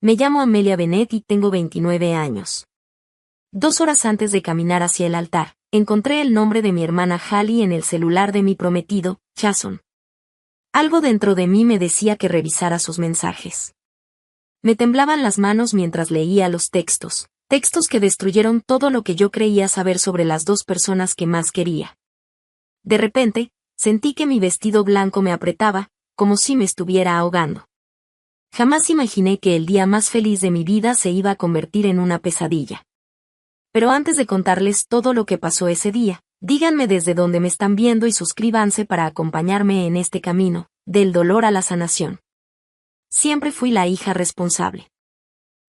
Me llamo Amelia Bennett y tengo 29 años. 2 horas antes de caminar hacia el altar, encontré el nombre de mi hermana Hallie en el celular de mi prometido, Jason. Algo dentro de mí me decía que revisara sus mensajes. Me temblaban las manos mientras leía los textos que destruyeron todo lo que yo creía saber sobre las dos personas que más quería. De repente, sentí que mi vestido blanco me apretaba, como si me estuviera ahogando. Jamás imaginé que el día más feliz de mi vida se iba a convertir en una pesadilla. Pero antes de contarles todo lo que pasó ese día, díganme desde dónde me están viendo y suscríbanse para acompañarme en este camino, del dolor a la sanación. Siempre fui la hija responsable.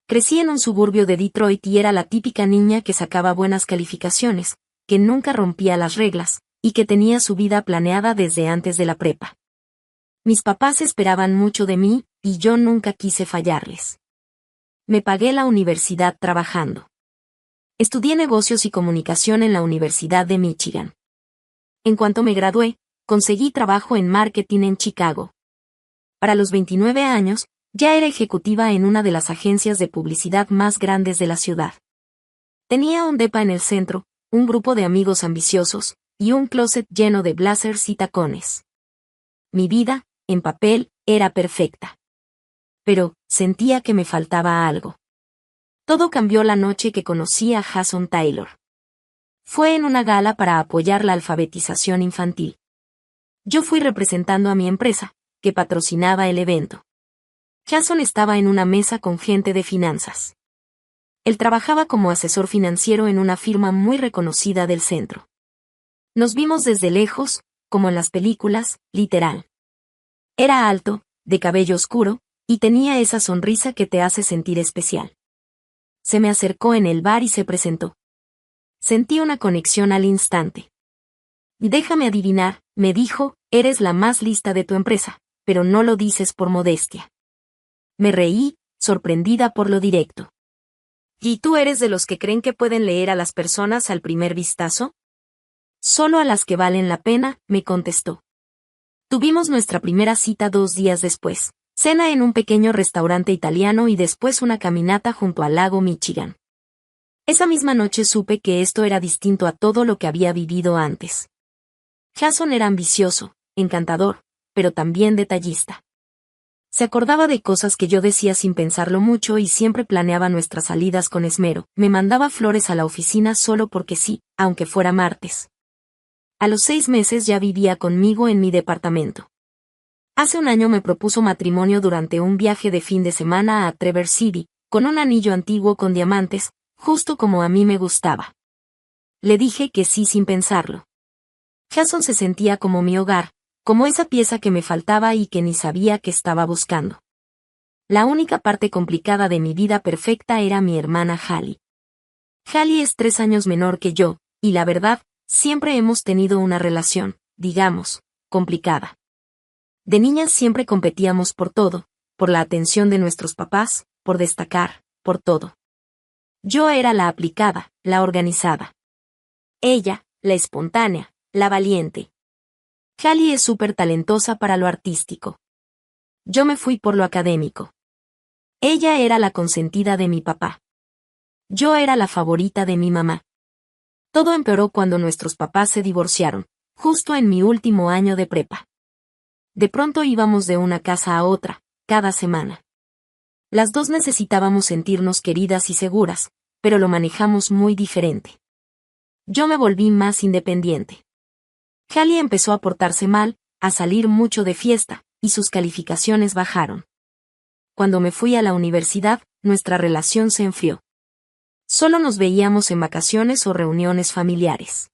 Crecí en un suburbio de Detroit y era la típica niña que sacaba buenas calificaciones, que nunca rompía las reglas, y que tenía su vida planeada desde antes de la prepa. Mis papás esperaban mucho de mí, y yo nunca quise fallarles. Me pagué la universidad trabajando. Estudié negocios y comunicación en la Universidad de Michigan. En cuanto me gradué, conseguí trabajo en marketing en Chicago. Para los 29 años, ya era ejecutiva en una de las agencias de publicidad más grandes de la ciudad. Tenía un depa en el centro, un grupo de amigos ambiciosos, y un closet lleno de blazers y tacones. Mi vida, en papel, era perfecta. Pero, sentía que me faltaba algo. Todo cambió la noche que conocí a Jason Taylor. Fue en una gala para apoyar la alfabetización infantil. Yo fui representando a mi empresa, que patrocinaba el evento. Jason estaba en una mesa con gente de finanzas. Él trabajaba como asesor financiero en una firma muy reconocida del centro. Nos vimos desde lejos, como en las películas, literal. Era alto, de cabello oscuro, y tenía esa sonrisa que te hace sentir especial. Se me acercó en el bar y se presentó. Sentí una conexión al instante. Déjame adivinar, me dijo, eres la más lista de tu empresa, pero no lo dices por modestia. Me reí, sorprendida por lo directo. ¿Y tú eres de los que creen que pueden leer a las personas al primer vistazo? Solo a las que valen la pena, me contestó. Tuvimos nuestra primera cita 2 días después, cena en un pequeño restaurante italiano y después una caminata junto al lago Michigan. Esa misma noche supe que esto era distinto a todo lo que había vivido antes. Jason era ambicioso, encantador, pero también detallista. Se acordaba de cosas que yo decía sin pensarlo mucho y siempre planeaba nuestras salidas con esmero. Me mandaba flores a la oficina solo porque sí, aunque fuera martes. A los 6 meses ya vivía conmigo en mi departamento. Hace un año me propuso matrimonio durante un viaje de fin de semana a Traverse City, con un anillo antiguo con diamantes, justo como a mí me gustaba. Le dije que sí sin pensarlo. Jason se sentía como mi hogar, como esa pieza que me faltaba y que ni sabía que estaba buscando. La única parte complicada de mi vida perfecta era mi hermana Hallie. Hallie es 3 años menor que yo, y la verdad, siempre hemos tenido una relación, digamos, complicada. De niñas siempre competíamos por todo, por la atención de nuestros papás, por destacar, por todo. Yo era la aplicada, la organizada. Ella, la espontánea, la valiente. Hallie es súper talentosa para lo artístico. Yo me fui por lo académico. Ella era la consentida de mi papá. Yo era la favorita de mi mamá. Todo empeoró cuando nuestros papás se divorciaron, justo en mi último año de prepa. De pronto íbamos de una casa a otra, cada semana. Las dos necesitábamos sentirnos queridas y seguras, pero lo manejamos muy diferente. Yo me volví más independiente. Hallie empezó a portarse mal, a salir mucho de fiesta, y sus calificaciones bajaron. Cuando me fui a la universidad, nuestra relación se enfrió. Solo nos veíamos en vacaciones o reuniones familiares.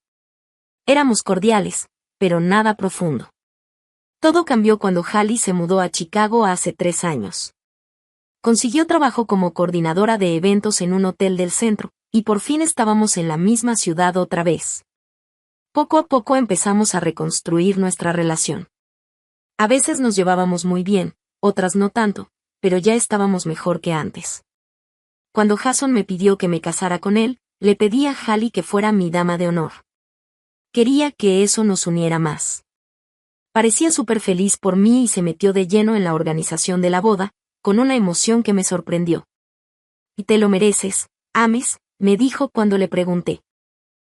Éramos cordiales, pero nada profundo. Todo cambió cuando Hallie se mudó a Chicago hace 3 años. Consiguió trabajo como coordinadora de eventos en un hotel del centro, y por fin estábamos en la misma ciudad otra vez. Poco a poco empezamos a reconstruir nuestra relación. A veces nos llevábamos muy bien, otras no tanto, pero ya estábamos mejor que antes. Cuando Jason me pidió que me casara con él, le pedí a Hallie que fuera mi dama de honor. Quería que eso nos uniera más. Parecía súper feliz por mí y se metió de lleno en la organización de la boda, con una emoción que me sorprendió. Y te lo mereces, Ames, me dijo cuando le pregunté.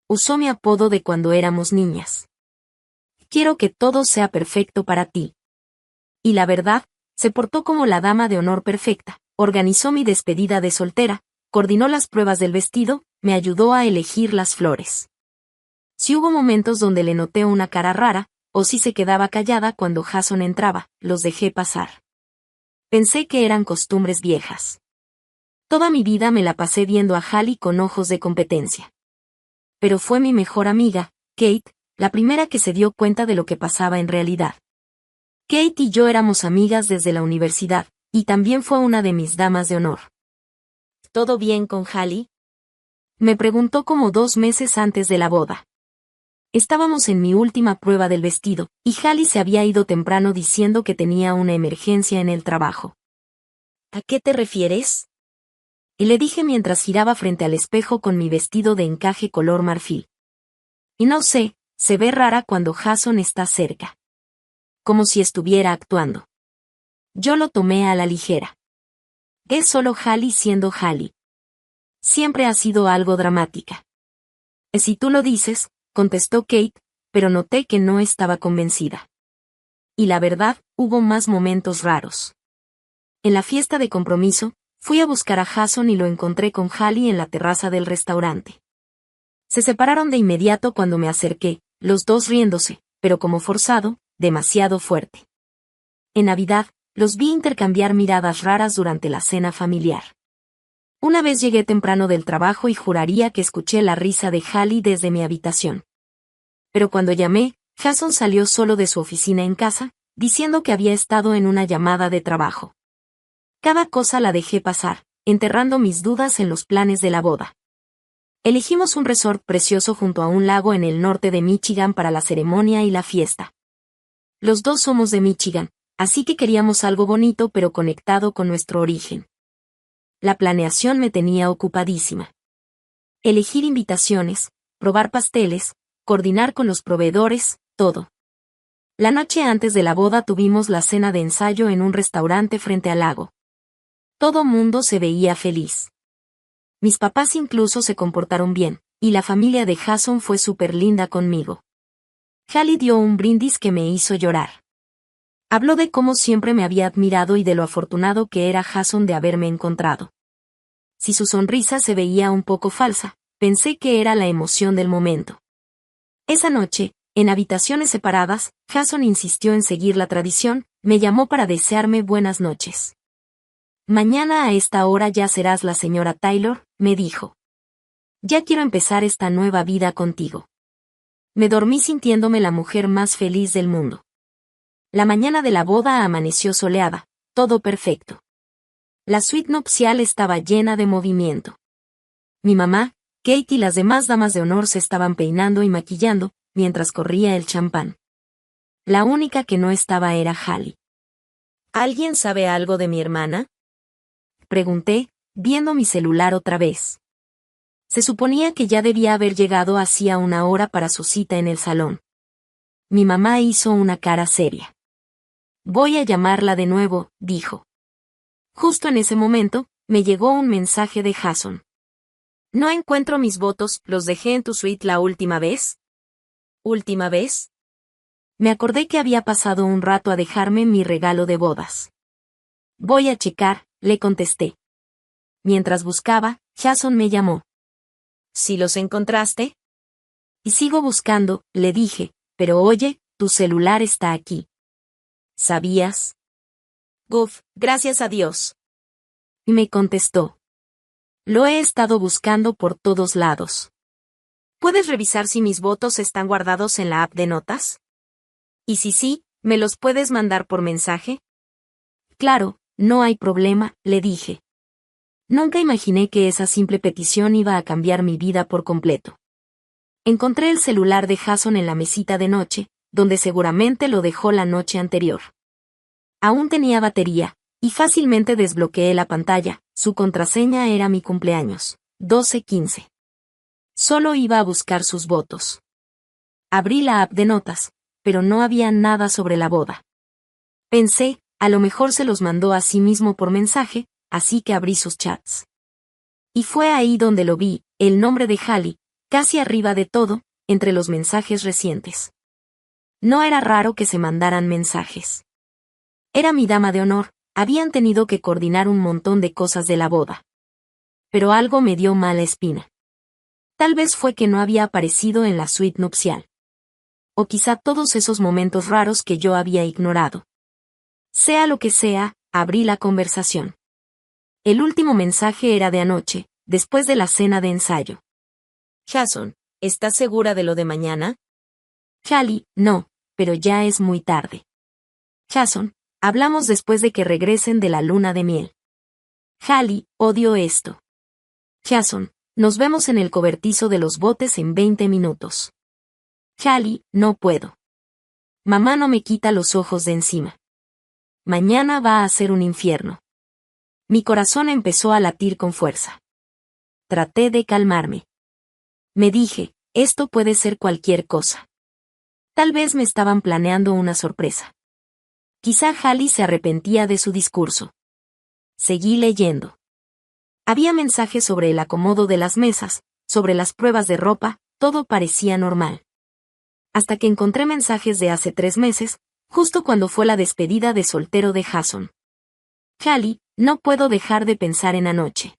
Usó mi apodo de cuando éramos niñas. Quiero que todo sea perfecto para ti. Y la verdad, se portó como la dama de honor perfecta, organizó mi despedida de soltera, coordinó las pruebas del vestido, me ayudó a elegir las flores. Si hubo momentos donde le noté una cara rara, o si se quedaba callada cuando Jason entraba, los dejé pasar. Pensé que eran costumbres viejas. Toda mi vida me la pasé viendo a Hallie con ojos de competencia. Pero fue mi mejor amiga, Kate, la primera que se dio cuenta de lo que pasaba en realidad. Kate y yo éramos amigas desde la universidad, y también fue una de mis damas de honor. ¿Todo bien con Hallie? Me preguntó como 2 meses antes de la boda. Estábamos en mi última prueba del vestido, y Hallie se había ido temprano diciendo que tenía una emergencia en el trabajo. ¿A qué te refieres? Y le dije mientras giraba frente al espejo con mi vestido de encaje color marfil. Y no sé, se ve rara cuando Jason está cerca. Como si estuviera actuando. Yo lo tomé a la ligera. Es solo Hallie siendo Hallie. Siempre ha sido algo dramática. Si tú lo dices, contestó Kate, pero noté que no estaba convencida. Y la verdad, hubo más momentos raros. En la fiesta de compromiso, fui a buscar a Jason y lo encontré con Hallie en la terraza del restaurante. Se separaron de inmediato cuando me acerqué, los dos riéndose, pero como forzado, demasiado fuerte. En Navidad, los vi intercambiar miradas raras durante la cena familiar. Una vez llegué temprano del trabajo y juraría que escuché la risa de Hallie desde mi habitación. Pero cuando llamé, Jason salió solo de su oficina en casa, diciendo que había estado en una llamada de trabajo. Cada cosa la dejé pasar, enterrando mis dudas en los planes de la boda. Elegimos un resort precioso junto a un lago en el norte de Michigan para la ceremonia y la fiesta. Los dos somos de Michigan, así que queríamos algo bonito pero conectado con nuestro origen. La planeación me tenía ocupadísima. Elegir invitaciones, probar pasteles, coordinar con los proveedores, todo. La noche antes de la boda tuvimos la cena de ensayo en un restaurante frente al lago. Todo mundo se veía feliz. Mis papás incluso se comportaron bien, y la familia de Jason fue súper linda conmigo. Hallie dio un brindis que me hizo llorar. Habló de cómo siempre me había admirado y de lo afortunado que era Jason de haberme encontrado. Si su sonrisa se veía un poco falsa, pensé que era la emoción del momento. Esa noche, en habitaciones separadas, Jason insistió en seguir la tradición, me llamó para desearme buenas noches. Mañana a esta hora ya serás la señora Taylor, me dijo. Ya quiero empezar esta nueva vida contigo. Me dormí sintiéndome la mujer más feliz del mundo. La mañana de la boda amaneció soleada, todo perfecto. La suite nupcial estaba llena de movimiento. Mi mamá, Kate y las demás damas de honor se estaban peinando y maquillando, mientras corría el champán. La única que no estaba era Hallie. ¿Alguien sabe algo de mi hermana? Pregunté, viendo mi celular otra vez. Se suponía que ya debía haber llegado hacía una hora para su cita en el salón. Mi mamá hizo una cara seria. Voy a llamarla de nuevo, dijo. Justo en ese momento, me llegó un mensaje de Jason. No encuentro mis votos, ¿los dejé en tu suite la última vez? ¿Última vez? Me acordé que había pasado un rato a dejarme mi regalo de bodas. Voy a checar, le contesté. Mientras buscaba, Jason me llamó. ¿Sí los encontraste? Y sigo buscando, le dije, pero oye, tu celular está aquí. ¿Sabías? Guf, gracias a Dios. Y me contestó. Lo he estado buscando por todos lados. ¿Puedes revisar si mis votos están guardados en la app de notas? Y si sí, ¿me los puedes mandar por mensaje? Claro, no hay problema, le dije. Nunca imaginé que esa simple petición iba a cambiar mi vida por completo. Encontré el celular de Jason en la mesita de noche, donde seguramente lo dejó la noche anterior. Aún tenía batería, y fácilmente desbloqueé la pantalla, su contraseña era mi cumpleaños, 12:15. Solo iba a buscar sus votos. Abrí la app de notas, pero no había nada sobre la boda. Pensé, a lo mejor se los mandó a sí mismo por mensaje, así que abrí sus chats. Y fue ahí donde lo vi, el nombre de Hallie, casi arriba de todo, entre los mensajes recientes. No era raro que se mandaran mensajes. Era mi dama de honor, habían tenido que coordinar un montón de cosas de la boda. Pero algo me dio mala espina. Tal vez fue que no había aparecido en la suite nupcial. O quizá todos esos momentos raros que yo había ignorado. Sea lo que sea, abrí la conversación. El último mensaje era de anoche, después de la cena de ensayo. Jason, ¿estás segura de lo de mañana? Hallie, no, pero ya es muy tarde. Jason, hablamos después de que regresen de la luna de miel. Hallie, odio esto. Jason, nos vemos en el cobertizo de los botes en 20 minutos. Hallie, no puedo. Mamá no me quita los ojos de encima. Mañana va a ser un infierno. Mi corazón empezó a latir con fuerza. Traté de calmarme. Me dije, esto puede ser cualquier cosa. Tal vez me estaban planeando una sorpresa. Quizá Hallie se arrepentía de su discurso. Seguí leyendo. Había mensajes sobre el acomodo de las mesas, sobre las pruebas de ropa, todo parecía normal. Hasta que encontré mensajes de hace 3 meses, justo cuando fue la despedida de soltero de Jason. Hallie, no puedo dejar de pensar en anoche.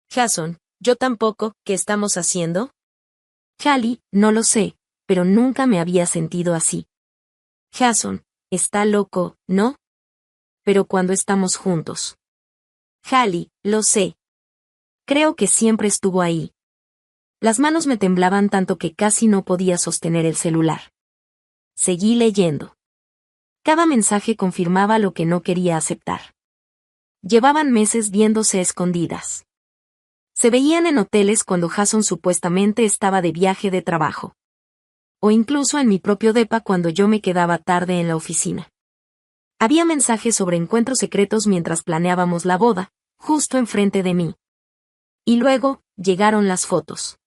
Jason, yo tampoco, ¿qué estamos haciendo? Hallie, no lo sé, pero nunca me había sentido así. Jason, está loco, ¿no? Pero cuando estamos juntos. Hallie, lo sé. Creo que siempre estuvo ahí. Las manos me temblaban tanto que casi no podía sostener el celular. Seguí leyendo. Cada mensaje confirmaba lo que no quería aceptar. Llevaban meses viéndose a escondidas. Se veían en hoteles cuando Jason supuestamente estaba de viaje de trabajo. O incluso en mi propio depa cuando yo me quedaba tarde en la oficina. Había mensajes sobre encuentros secretos mientras planeábamos la boda, justo enfrente de mí. Y luego, llegaron las fotos.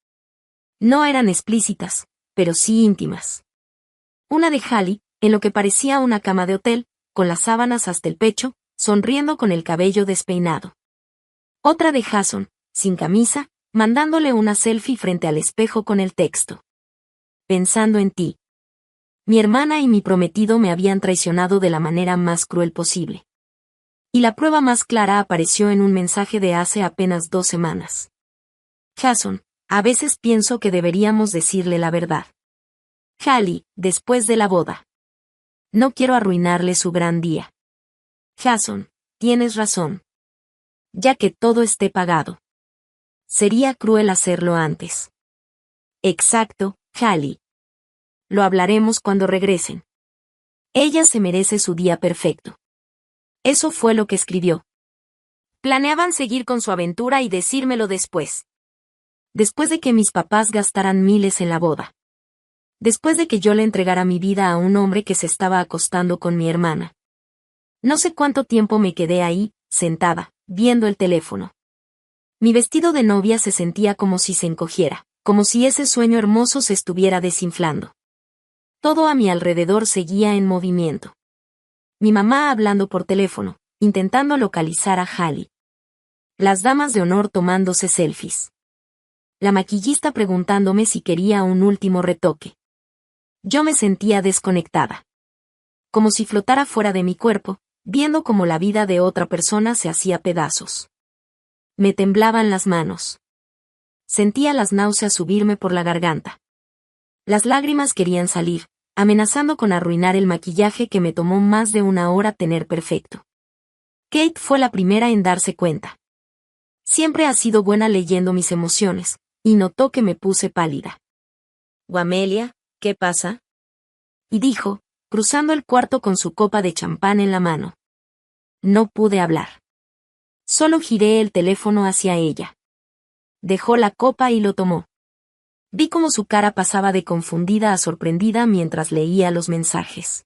No eran explícitas, pero sí íntimas. Una de Hallie, en lo que parecía una cama de hotel, con las sábanas hasta el pecho, sonriendo con el cabello despeinado. Otra de Jason, sin camisa, mandándole una selfie frente al espejo con el texto. Pensando en ti. Mi hermana y mi prometido me habían traicionado de la manera más cruel posible. Y la prueba más clara apareció en un mensaje de hace apenas 2 semanas. Jason, a veces pienso que deberíamos decirle la verdad. Hallie, después de la boda. No quiero arruinarle su gran día. Jason, tienes razón. Ya que todo esté pagado. Sería cruel hacerlo antes. Exacto, Hallie. Lo hablaremos cuando regresen. Ella se merece su día perfecto. Eso fue lo que escribió. Planeaban seguir con su aventura y decírmelo después. Después de que mis papás gastaran miles en la boda. Después de que yo le entregara mi vida a un hombre que se estaba acostando con mi hermana. No sé cuánto tiempo me quedé ahí, sentada, viendo el teléfono. Mi vestido de novia se sentía como si se encogiera, como si ese sueño hermoso se estuviera desinflando. Todo a mi alrededor seguía en movimiento. Mi mamá hablando por teléfono, intentando localizar a Hallie. Las damas de honor tomándose selfies. La maquillista preguntándome si quería un último retoque. Yo me sentía desconectada. Como si flotara fuera de mi cuerpo, viendo cómo la vida de otra persona se hacía pedazos. Me temblaban las manos. Sentía las náuseas subirme por la garganta. Las lágrimas querían salir, amenazando con arruinar el maquillaje que me tomó más de 1 hora tener perfecto. Kate fue la primera en darse cuenta. Siempre ha sido buena leyendo mis emociones, y notó que me puse pálida. «Amelia, ¿qué pasa?» Y dijo, cruzando el cuarto con su copa de champán en la mano. No pude hablar. Solo giré el teléfono hacia ella. Dejó la copa y lo tomó. Vi cómo su cara pasaba de confundida a sorprendida mientras leía los mensajes.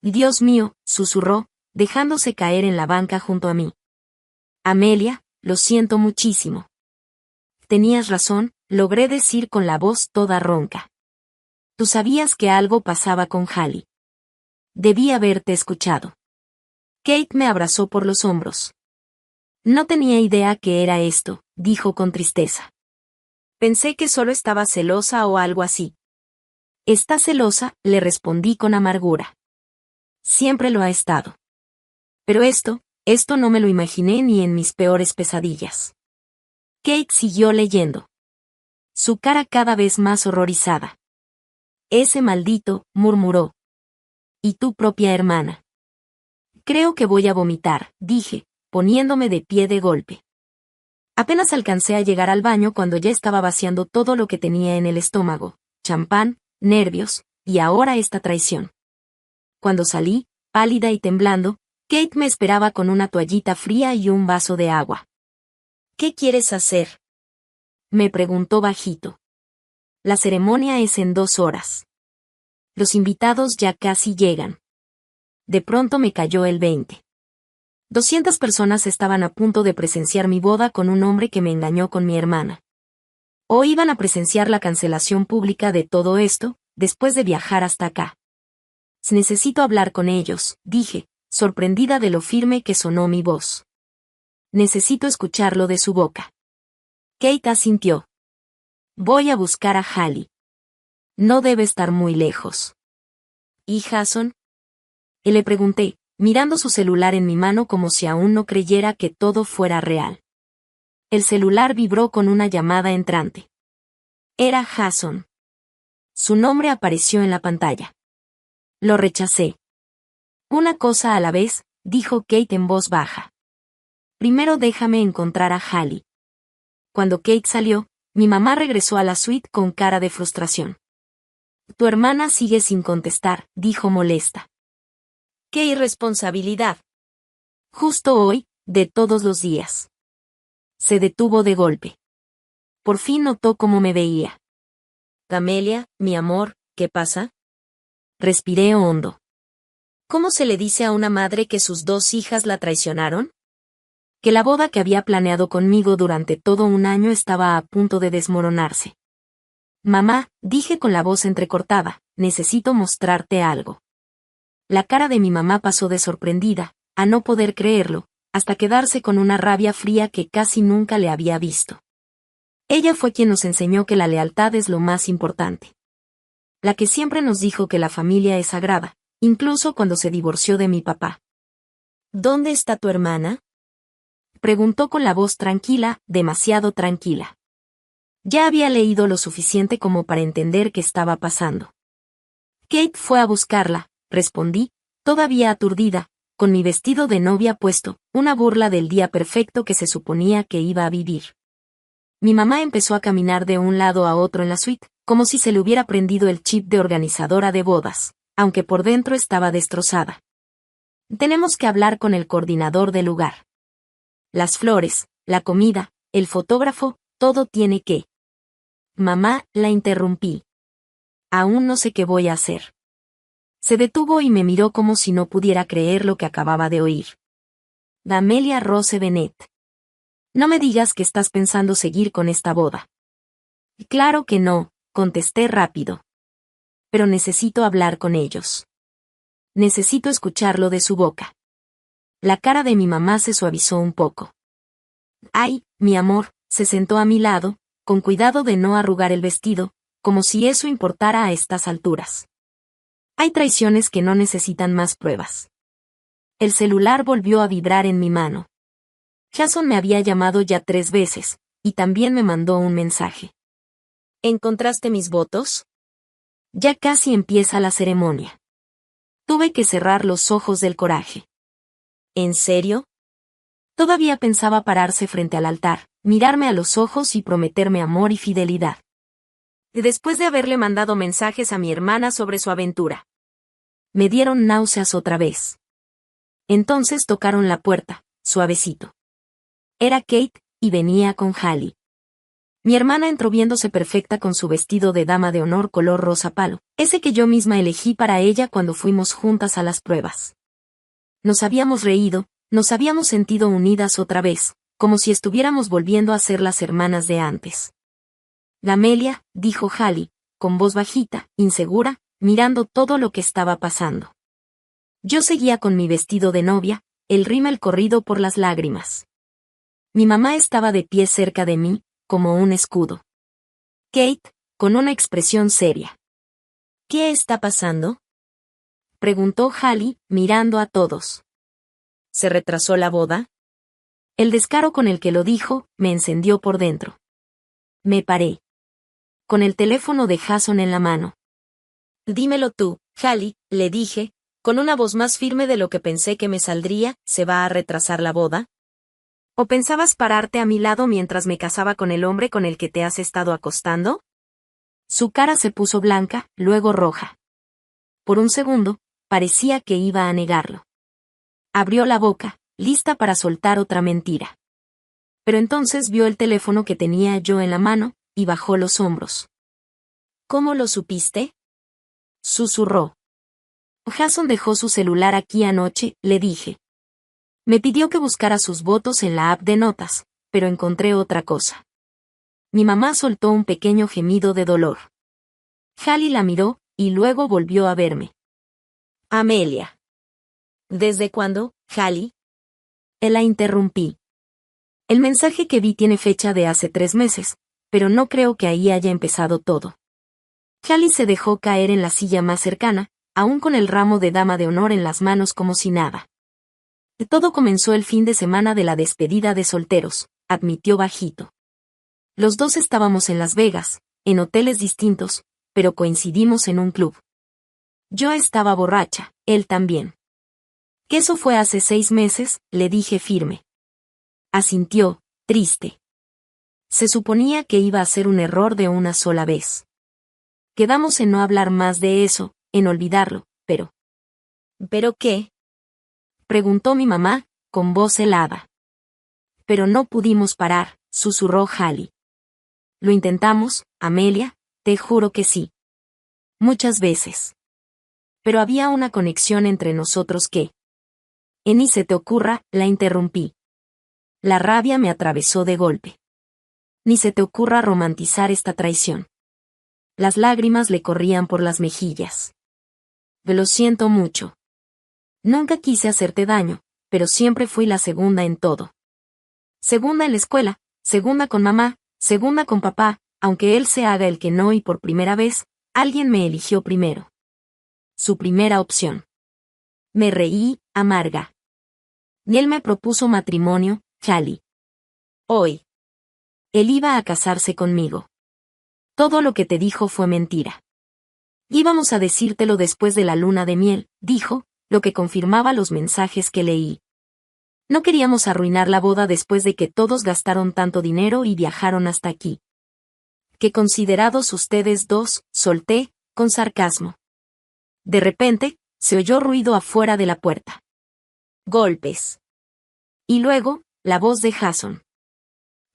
«Dios mío», susurró, dejándose caer en la banca junto a mí. «Amelia, lo siento muchísimo». Tenías razón, logré decir con la voz toda ronca. Tú sabías que algo pasaba con Hallie. Debí haberte escuchado. Kate me abrazó por los hombros. No tenía idea que era esto, dijo con tristeza. Pensé que solo estaba celosa o algo así. ¿Está celosa?, le respondí con amargura. Siempre lo ha estado. Pero esto no me lo imaginé ni en mis peores pesadillas. Kate siguió leyendo. Su cara cada vez más horrorizada. Ese maldito, murmuró. Y tu propia hermana. Creo que voy a vomitar, dije, poniéndome de pie de golpe. Apenas alcancé a llegar al baño cuando ya estaba vaciando todo lo que tenía en el estómago, champán, nervios, y ahora esta traición. Cuando salí, pálida y temblando, Kate me esperaba con una toallita fría y un vaso de agua. ¿Qué quieres hacer?, me preguntó bajito. La ceremonia es en 2 horas. Los invitados ya casi llegan. De pronto me cayó el 20. 200 personas estaban a punto de presenciar mi boda con un hombre que me engañó con mi hermana. O iban a presenciar la cancelación pública de todo esto, después de viajar hasta acá. Necesito hablar con ellos, dije, sorprendida de lo firme que sonó mi voz. Necesito escucharlo de su boca. Kate asintió. Voy a buscar a Hallie. No debe estar muy lejos. ¿Y Jason? Le pregunté, mirando su celular en mi mano como si aún no creyera que todo fuera real. El celular vibró con una llamada entrante. Era Jason. Su nombre apareció en la pantalla. Lo rechacé. Una cosa a la vez, dijo Kate en voz baja. Primero déjame encontrar a Hallie. Cuando Kate salió, mi mamá regresó a la suite con cara de frustración. Tu hermana sigue sin contestar, dijo molesta. ¡Qué irresponsabilidad! Justo hoy, de todos los días. Se detuvo de golpe. Por fin notó cómo me veía. Camelia, mi amor, ¿qué pasa? Respiré hondo. ¿Cómo se le dice a una madre que sus 2 hijas la traicionaron? Que la boda que había planeado conmigo durante todo un año estaba a punto de desmoronarse. Mamá, dije con la voz entrecortada, necesito mostrarte algo. La cara de mi mamá pasó de sorprendida, a no poder creerlo, hasta quedarse con una rabia fría que casi nunca le había visto. Ella fue quien nos enseñó que la lealtad es lo más importante. La que siempre nos dijo que la familia es sagrada, incluso cuando se divorció de mi papá. ¿Dónde está tu hermana?, preguntó con la voz tranquila, demasiado tranquila. Ya había leído lo suficiente como para entender qué estaba pasando. Kate fue a buscarla, respondí, todavía aturdida, con mi vestido de novia puesto, una burla del día perfecto que se suponía que iba a vivir. Mi mamá empezó a caminar de un lado a otro en la suite, como si se le hubiera prendido el chip de organizadora de bodas, aunque por dentro estaba destrozada. Tenemos que hablar con el coordinador del lugar. Las flores, la comida, el fotógrafo, todo tiene que. Mamá, la interrumpí. Aún no sé qué voy a hacer. Se detuvo y me miró como si no pudiera creer lo que acababa de oír. Amelia Rose Bennett. No me digas que estás pensando seguir con esta boda. Claro que no, contesté rápido. Pero necesito hablar con ellos. Necesito escucharlo de su boca. La cara de mi mamá se suavizó un poco. Ay, mi amor, se sentó a mi lado, con cuidado de no arrugar el vestido, como si eso importara a estas alturas. Hay traiciones que no necesitan más pruebas. El celular volvió a vibrar en mi mano. Jason me había llamado ya 3 veces, y también me mandó un mensaje. ¿Encontraste mis votos? Ya casi empieza la ceremonia. Tuve que cerrar los ojos del coraje. ¿En serio? Todavía pensaba pararse frente al altar, mirarme a los ojos y prometerme amor y fidelidad. Después de haberle mandado mensajes a mi hermana sobre su aventura. Me dieron náuseas otra vez. Entonces tocaron la puerta, suavecito. Era Kate, y venía con Hallie. Mi hermana entró viéndose perfecta con su vestido de dama de honor color rosa palo, ese que yo misma elegí para ella cuando fuimos juntas a las pruebas. Nos habíamos reído, nos habíamos sentido unidas otra vez, como si estuviéramos volviendo a ser las hermanas de antes. Amelia, dijo Hallie, con voz bajita, insegura, mirando todo lo que estaba pasando. Yo seguía con mi vestido de novia, el rímel corrido por las lágrimas. Mi mamá estaba de pie cerca de mí, como un escudo. Kate, con una expresión seria. ¿Qué está pasando?, preguntó Hallie, mirando a todos. ¿Se retrasó la boda? El descaro con el que lo dijo, me encendió por dentro. Me paré. Con el teléfono de Jason en la mano. Dímelo tú, Hallie, le dije, con una voz más firme de lo que pensé que me saldría. ¿Se va a retrasar la boda? ¿O pensabas pararte a mi lado mientras me casaba con el hombre con el que te has estado acostando? Su cara se puso blanca, luego roja. Por un segundo, parecía que iba a negarlo. Abrió la boca, lista para soltar otra mentira. Pero entonces vio el teléfono que tenía yo en la mano, y bajó los hombros. ¿Cómo lo supiste?, susurró. Jason dejó su celular aquí anoche, le dije. Me pidió que buscara sus votos en la app de notas, pero encontré otra cosa. Mi mamá soltó un pequeño gemido de dolor. Hallie la miró, y luego volvió a verme. Amelia. ¿Desde cuándo, Hallie? La interrumpí. El mensaje que vi tiene fecha de hace 3 meses, pero no creo que ahí haya empezado todo. Hallie se dejó caer en la silla más cercana, aún con el ramo de dama de honor en las manos como si nada. Todo comenzó el fin de semana de la despedida de solteros, admitió bajito. Los dos estábamos en Las Vegas, en hoteles distintos, pero coincidimos en un club. Yo estaba borracha, él también. Que eso fue hace 6 meses, le dije firme. Asintió, triste. Se suponía que iba a ser un error de una sola vez. Quedamos en no hablar más de eso, en olvidarlo, pero... ¿Pero qué?, preguntó mi mamá, con voz helada. Pero no pudimos parar, susurró Hallie. Lo intentamos, Amelia, te juro que sí. Muchas veces. Pero había una conexión entre nosotros que... Ni se te ocurra, la interrumpí. La rabia me atravesó de golpe. Ni se te ocurra romantizar esta traición. Las lágrimas le corrían por las mejillas. Lo siento mucho. Nunca quise hacerte daño, pero siempre fui la segunda en todo. Segunda en la escuela, segunda con mamá, segunda con papá, aunque él se haga el que no y por primera vez, alguien me eligió primero. Su primera opción. Me reí, amarga. Y él me propuso matrimonio, Hallie. Hoy. Él iba a casarse conmigo. Todo lo que te dijo fue mentira. Íbamos a decírtelo después de la luna de miel, dijo, lo que confirmaba los mensajes que leí. No queríamos arruinar la boda después de que todos gastaron tanto dinero y viajaron hasta aquí. Qué considerados ustedes dos, solté, con sarcasmo. De repente, se oyó ruido afuera de la puerta. Golpes. Y luego, la voz de Jason.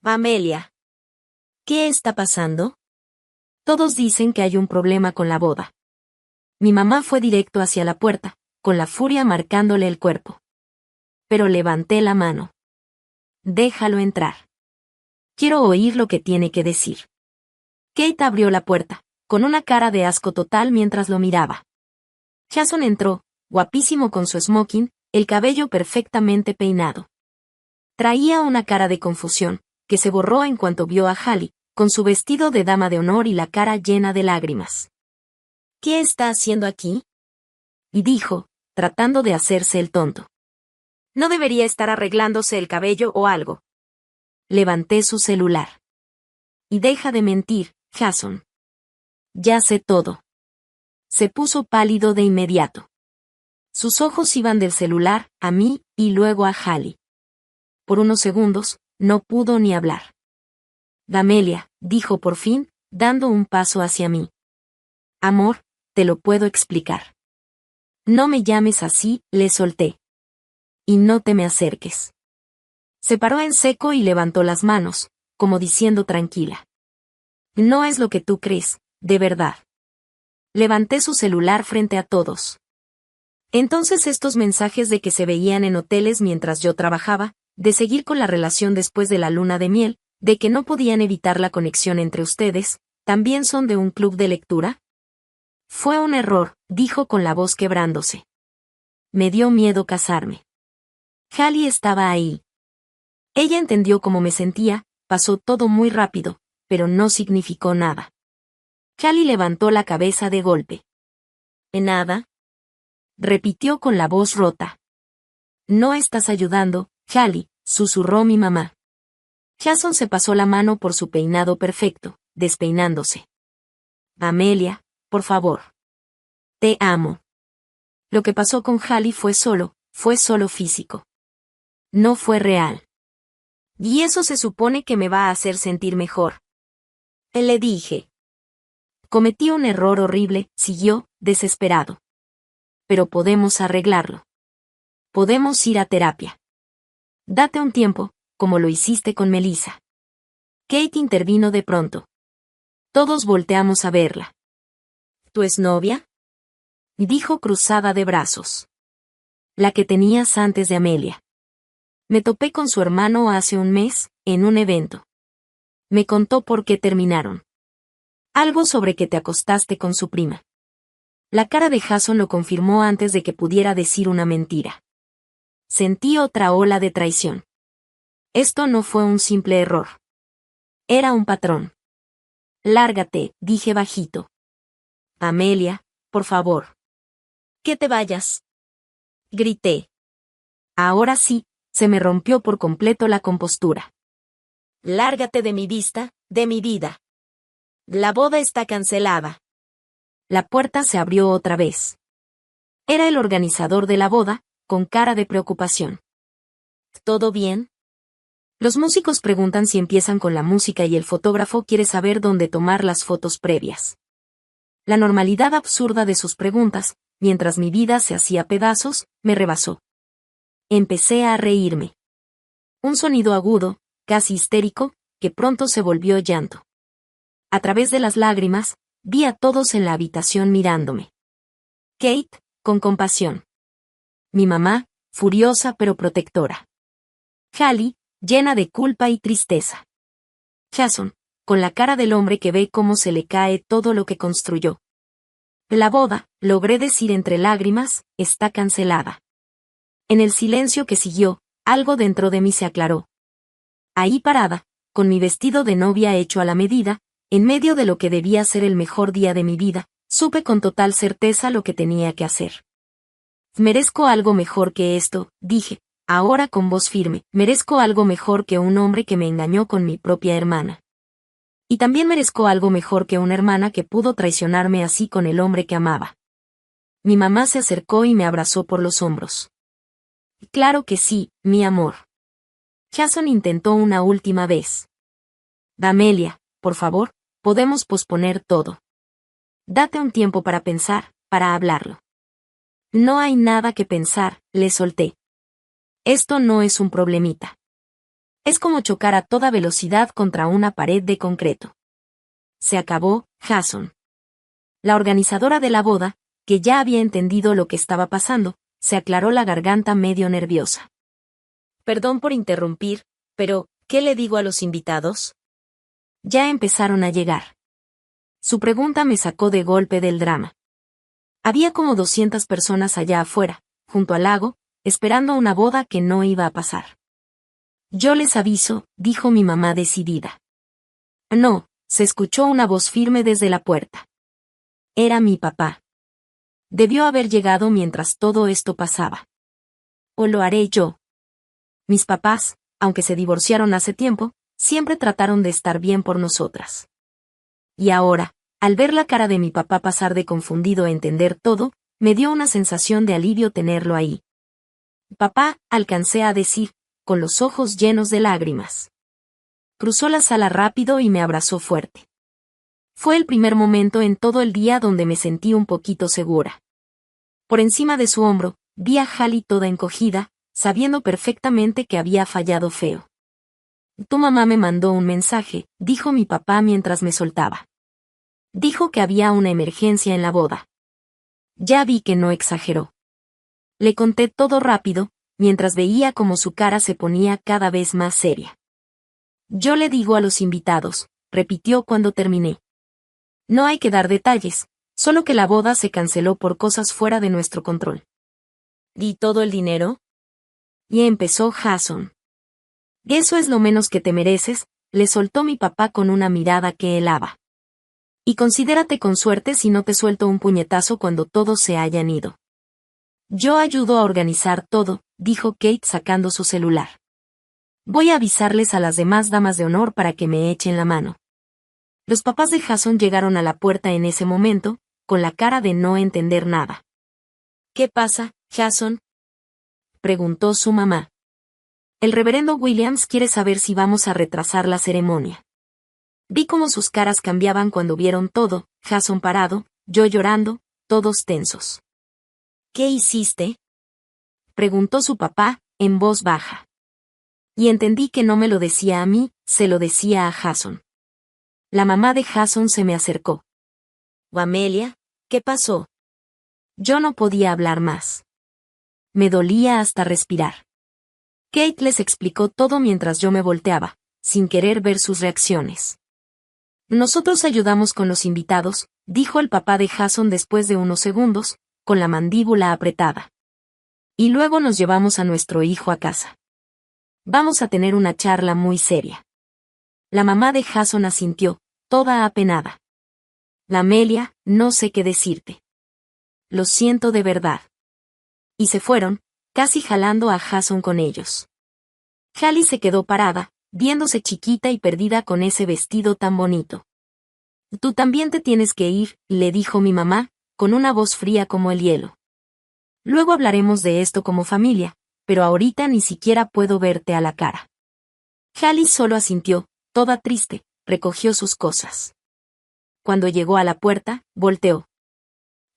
Amelia. ¿Qué está pasando? Todos dicen que hay un problema con la boda. Mi mamá fue directo hacia la puerta, con la furia marcándole el cuerpo. Pero levanté la mano. Déjalo entrar. Quiero oír lo que tiene que decir. Kate abrió la puerta, con una cara de asco total mientras lo miraba. Jason entró, guapísimo con su smoking, el cabello perfectamente peinado. Traía una cara de confusión, que se borró en cuanto vio a Hallie, con su vestido de dama de honor y la cara llena de lágrimas. ¿Qué está haciendo aquí?, y dijo, tratando de hacerse el tonto. No debería estar arreglándose el cabello o algo. Levanté su celular. Y deja de mentir, Jason. Ya sé todo. Se puso pálido de inmediato. Sus ojos iban del celular a mí y luego a Hallie. Por unos segundos, no pudo ni hablar. Amelia, dijo por fin, dando un paso hacia mí. Amor, te lo puedo explicar. No me llames así, le solté. Y no te me acerques. Se paró en seco y levantó las manos, como diciendo tranquila. No es lo que tú crees, de verdad. Levanté su celular frente a todos. Entonces estos mensajes de que se veían en hoteles mientras yo trabajaba, de seguir con la relación después de la luna de miel, de que no podían evitar la conexión entre ustedes, ¿también son de un club de lectura? Fue un error, dijo con la voz quebrándose. Me dio miedo casarme. Hallie estaba ahí. Ella entendió cómo me sentía, pasó todo muy rápido, pero no significó nada. Hallie levantó la cabeza de golpe. ¿Nada? Repitió con la voz rota. No estás ayudando, Hallie, susurró mi mamá. Jason se pasó la mano por su peinado perfecto, despeinándose. Amelia, por favor. Te amo. Lo que pasó con Hallie fue solo físico. No fue real. Y eso se supone que me va a hacer sentir mejor. Le dije. Cometí un error horrible, siguió, desesperado. Pero podemos arreglarlo. Podemos ir a terapia. Date un tiempo, como lo hiciste con Melissa. Kate intervino de pronto. Todos volteamos a verla. ¿Tu exnovia? Dijo cruzada de brazos. La que tenías antes de Amelia. Me topé con su hermano hace un mes, en un evento. Me contó por qué terminaron. Algo sobre que te acostaste con su prima. La cara de Jason lo confirmó antes de que pudiera decir una mentira. Sentí otra ola de traición. Esto no fue un simple error. Era un patrón. Lárgate, dije bajito. Amelia, por favor. Que te vayas. Grité. Ahora sí, se me rompió por completo la compostura. Lárgate de mi vista, de mi vida. La boda está cancelada. La puerta se abrió otra vez. Era el organizador de la boda, con cara de preocupación. ¿Todo bien? Los músicos preguntan si empiezan con la música y el fotógrafo quiere saber dónde tomar las fotos previas. La normalidad absurda de sus preguntas, mientras mi vida se hacía pedazos, me rebasó. Empecé a reírme. Un sonido agudo, casi histérico, que pronto se volvió llanto. A través de las lágrimas, vi a todos en la habitación mirándome. Kate, con compasión. Mi mamá, furiosa pero protectora. Hallie, llena de culpa y tristeza. Jason, con la cara del hombre que ve cómo se le cae todo lo que construyó. La boda, logré decir entre lágrimas, está cancelada. En el silencio que siguió, algo dentro de mí se aclaró. Ahí parada, con mi vestido de novia hecho a la medida, en medio de lo que debía ser el mejor día de mi vida, supe con total certeza lo que tenía que hacer. Merezco algo mejor que esto, dije, ahora con voz firme, merezco algo mejor que un hombre que me engañó con mi propia hermana. Y también merezco algo mejor que una hermana que pudo traicionarme así con el hombre que amaba. Mi mamá se acercó y me abrazó por los hombros. Claro que sí, mi amor. Jason intentó una última vez. Amelia, por favor, podemos posponer todo. Date un tiempo para pensar, para hablarlo. No hay nada que pensar, le solté. Esto no es un problemita. Es como chocar a toda velocidad contra una pared de concreto. Se acabó, Jason. La organizadora de la boda, que ya había entendido lo que estaba pasando, se aclaró la garganta medio nerviosa. Perdón por interrumpir, pero, ¿qué le digo a los invitados? Ya empezaron a llegar. Su pregunta me sacó de golpe del drama. Había como 200 personas allá afuera, junto al lago, esperando una boda que no iba a pasar. Yo les aviso, dijo mi mamá decidida. No, se escuchó una voz firme desde la puerta. Era mi papá. Debió haber llegado mientras todo esto pasaba. O lo haré yo. Mis papás, aunque se divorciaron hace tiempo, siempre trataron de estar bien por nosotras. Y ahora, al ver la cara de mi papá pasar de confundido a entender todo, me dio una sensación de alivio tenerlo ahí. Papá, alcancé a decir, con los ojos llenos de lágrimas. Cruzó la sala rápido y me abrazó fuerte. Fue el primer momento en todo el día donde me sentí un poquito segura. Por encima de su hombro, vi a Hallie toda encogida, sabiendo perfectamente que había fallado feo. Tu mamá me mandó un mensaje, dijo mi papá mientras me soltaba. Dijo que había una emergencia en la boda. Ya vi que no exageró. Le conté todo rápido, mientras veía cómo su cara se ponía cada vez más seria. Yo le digo a los invitados, repitió cuando terminé. No hay que dar detalles, solo que la boda se canceló por cosas fuera de nuestro control. ¿Y todo el dinero? Y empezó Jason. Eso es lo menos que te mereces, le soltó mi papá con una mirada que helaba. Y considérate con suerte si no te suelto un puñetazo cuando todos se hayan ido. Yo ayudo a organizar todo, dijo Kate sacando su celular. Voy a avisarles a las demás damas de honor para que me echen la mano. Los papás de Jason llegaron a la puerta en ese momento, con la cara de no entender nada. ¿Qué pasa, Jason?, preguntó su mamá. El reverendo Williams quiere saber si vamos a retrasar la ceremonia. Vi cómo sus caras cambiaban cuando vieron todo, Jason parado, yo llorando, todos tensos. ¿Qué hiciste?, preguntó su papá, en voz baja. Y entendí que no me lo decía a mí, se lo decía a Jason. La mamá de Jason se me acercó. Amelia, ¿qué pasó? Yo no podía hablar más. Me dolía hasta respirar. Kate les explicó todo mientras yo me volteaba, sin querer ver sus reacciones. Nosotros ayudamos con los invitados, dijo el papá de Jason después de unos segundos, con la mandíbula apretada. Y luego nos llevamos a nuestro hijo a casa. Vamos a tener una charla muy seria. La mamá de Jason asintió, toda apenada. Amelia, no sé qué decirte. Lo siento de verdad. Y se fueron, casi jalando a Jason con ellos. Hallie se quedó parada, viéndose chiquita y perdida con ese vestido tan bonito. Tú también te tienes que ir, le dijo mi mamá, con una voz fría como el hielo. Luego hablaremos de esto como familia, pero ahorita ni siquiera puedo verte a la cara. Hallie solo asintió, toda triste, recogió sus cosas. Cuando llegó a la puerta, volteó.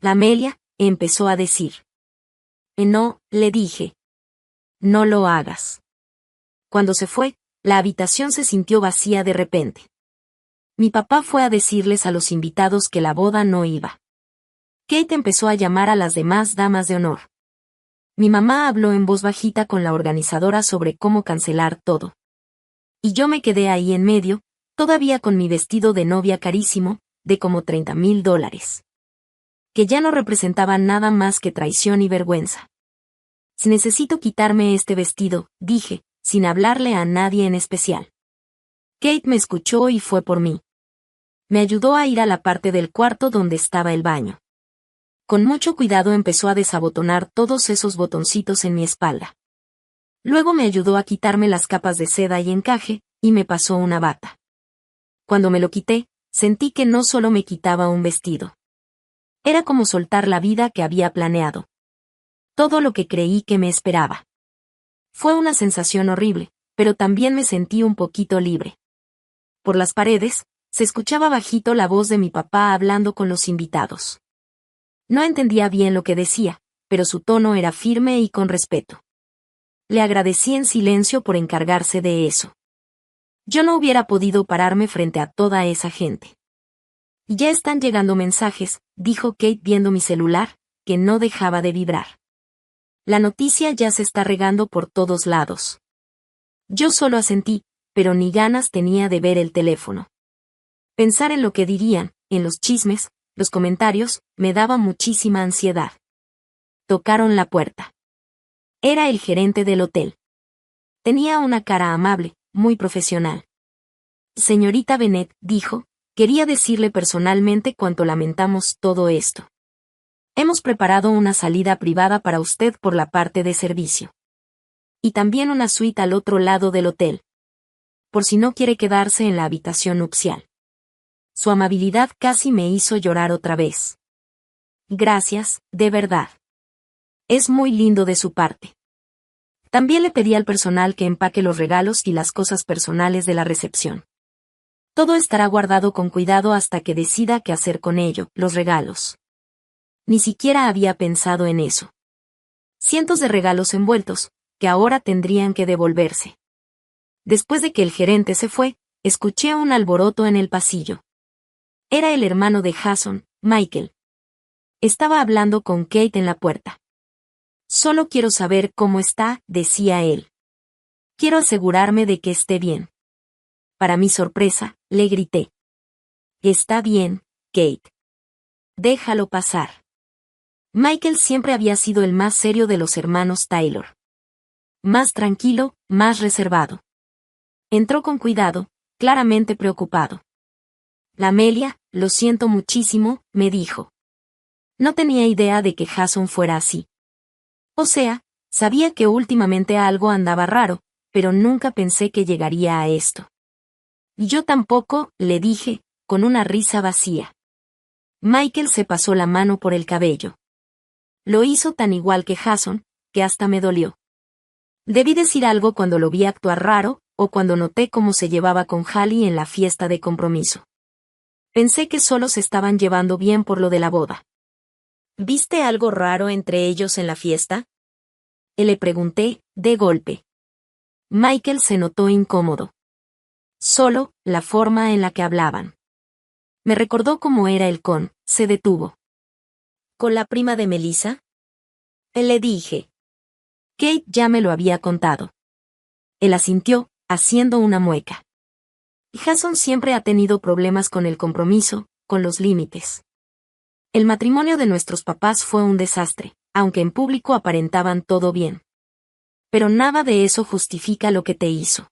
Amelia, empezó a decir. No, le dije. No lo hagas. Cuando se fue, la habitación se sintió vacía de repente. Mi papá fue a decirles a los invitados que la boda no iba. Kate empezó a llamar a las demás damas de honor. Mi mamá habló en voz bajita con la organizadora sobre cómo cancelar todo. Y yo me quedé ahí en medio, todavía con mi vestido de novia carísimo, de como $30,000. Que ya no representaba nada más que traición y vergüenza. Si necesito quitarme este vestido, dije, sin hablarle a nadie en especial. Kate me escuchó y fue por mí. Me ayudó a ir a la parte del cuarto donde estaba el baño. Con mucho cuidado empezó a desabotonar todos esos botoncitos en mi espalda. Luego me ayudó a quitarme las capas de seda y encaje, y me pasó una bata. Cuando me lo quité, sentí que no solo me quitaba un vestido. Era como soltar la vida que había planeado. Todo lo que creí que me esperaba. Fue una sensación horrible, pero también me sentí un poquito libre. Por las paredes, se escuchaba bajito la voz de mi papá hablando con los invitados. No entendía bien lo que decía, pero su tono era firme y con respeto. Le agradecí en silencio por encargarse de eso. Yo no hubiera podido pararme frente a toda esa gente. Ya están llegando mensajes, dijo Kate viendo mi celular, que no dejaba de vibrar. La noticia ya se está regando por todos lados. Yo solo asentí, pero ni ganas tenía de ver el teléfono. Pensar en lo que dirían, en los chismes, los comentarios, me daba muchísima ansiedad. Tocaron la puerta. Era el gerente del hotel. Tenía una cara amable, muy profesional. Señorita Bennett, dijo, quería decirle personalmente cuánto lamentamos todo esto. Hemos preparado una salida privada para usted por la parte de servicio. Y también una suite al otro lado del hotel. Por si no quiere quedarse en la habitación nupcial. Su amabilidad casi me hizo llorar otra vez. Gracias, de verdad. Es muy lindo de su parte. También le pedí al personal que empaque los regalos y las cosas personales de la recepción. Todo estará guardado con cuidado hasta que decida qué hacer con ello, los regalos. Ni siquiera había pensado en eso. Cientos de regalos envueltos, que ahora tendrían que devolverse. Después de que el gerente se fue, escuché un alboroto en el pasillo. Era el hermano de Jason, Michael. Estaba hablando con Kate en la puerta. Solo quiero saber cómo está, decía él. Quiero asegurarme de que esté bien. Para mi sorpresa, le grité. Está bien, Kate. Déjalo pasar. Michael siempre había sido el más serio de los hermanos Taylor. Más tranquilo, más reservado. Entró con cuidado, claramente preocupado. La Amelia, lo siento muchísimo, me dijo. No tenía idea de que Jason fuera así. O sea, sabía que últimamente algo andaba raro, pero nunca pensé que llegaría a esto. Y yo tampoco, le dije, con una risa vacía. Michael se pasó la mano por el cabello. Lo hizo tan igual que Jason, que hasta me dolió. Debí decir algo cuando lo vi actuar raro, o cuando noté cómo se llevaba con Hallie en la fiesta de compromiso. Pensé que solo se estaban llevando bien por lo de la boda. ¿Viste algo raro entre ellos en la fiesta? Le pregunté, de golpe. Michael se notó incómodo. Solo, la forma en la que hablaban. Me recordó cómo era él se detuvo. ¿Con la prima de Melissa? Le dije. Kate ya me lo había contado. Él asintió, haciendo una mueca. Jason siempre ha tenido problemas con el compromiso, con los límites. El matrimonio de nuestros papás fue un desastre, aunque en público aparentaban todo bien. Pero nada de eso justifica lo que te hizo.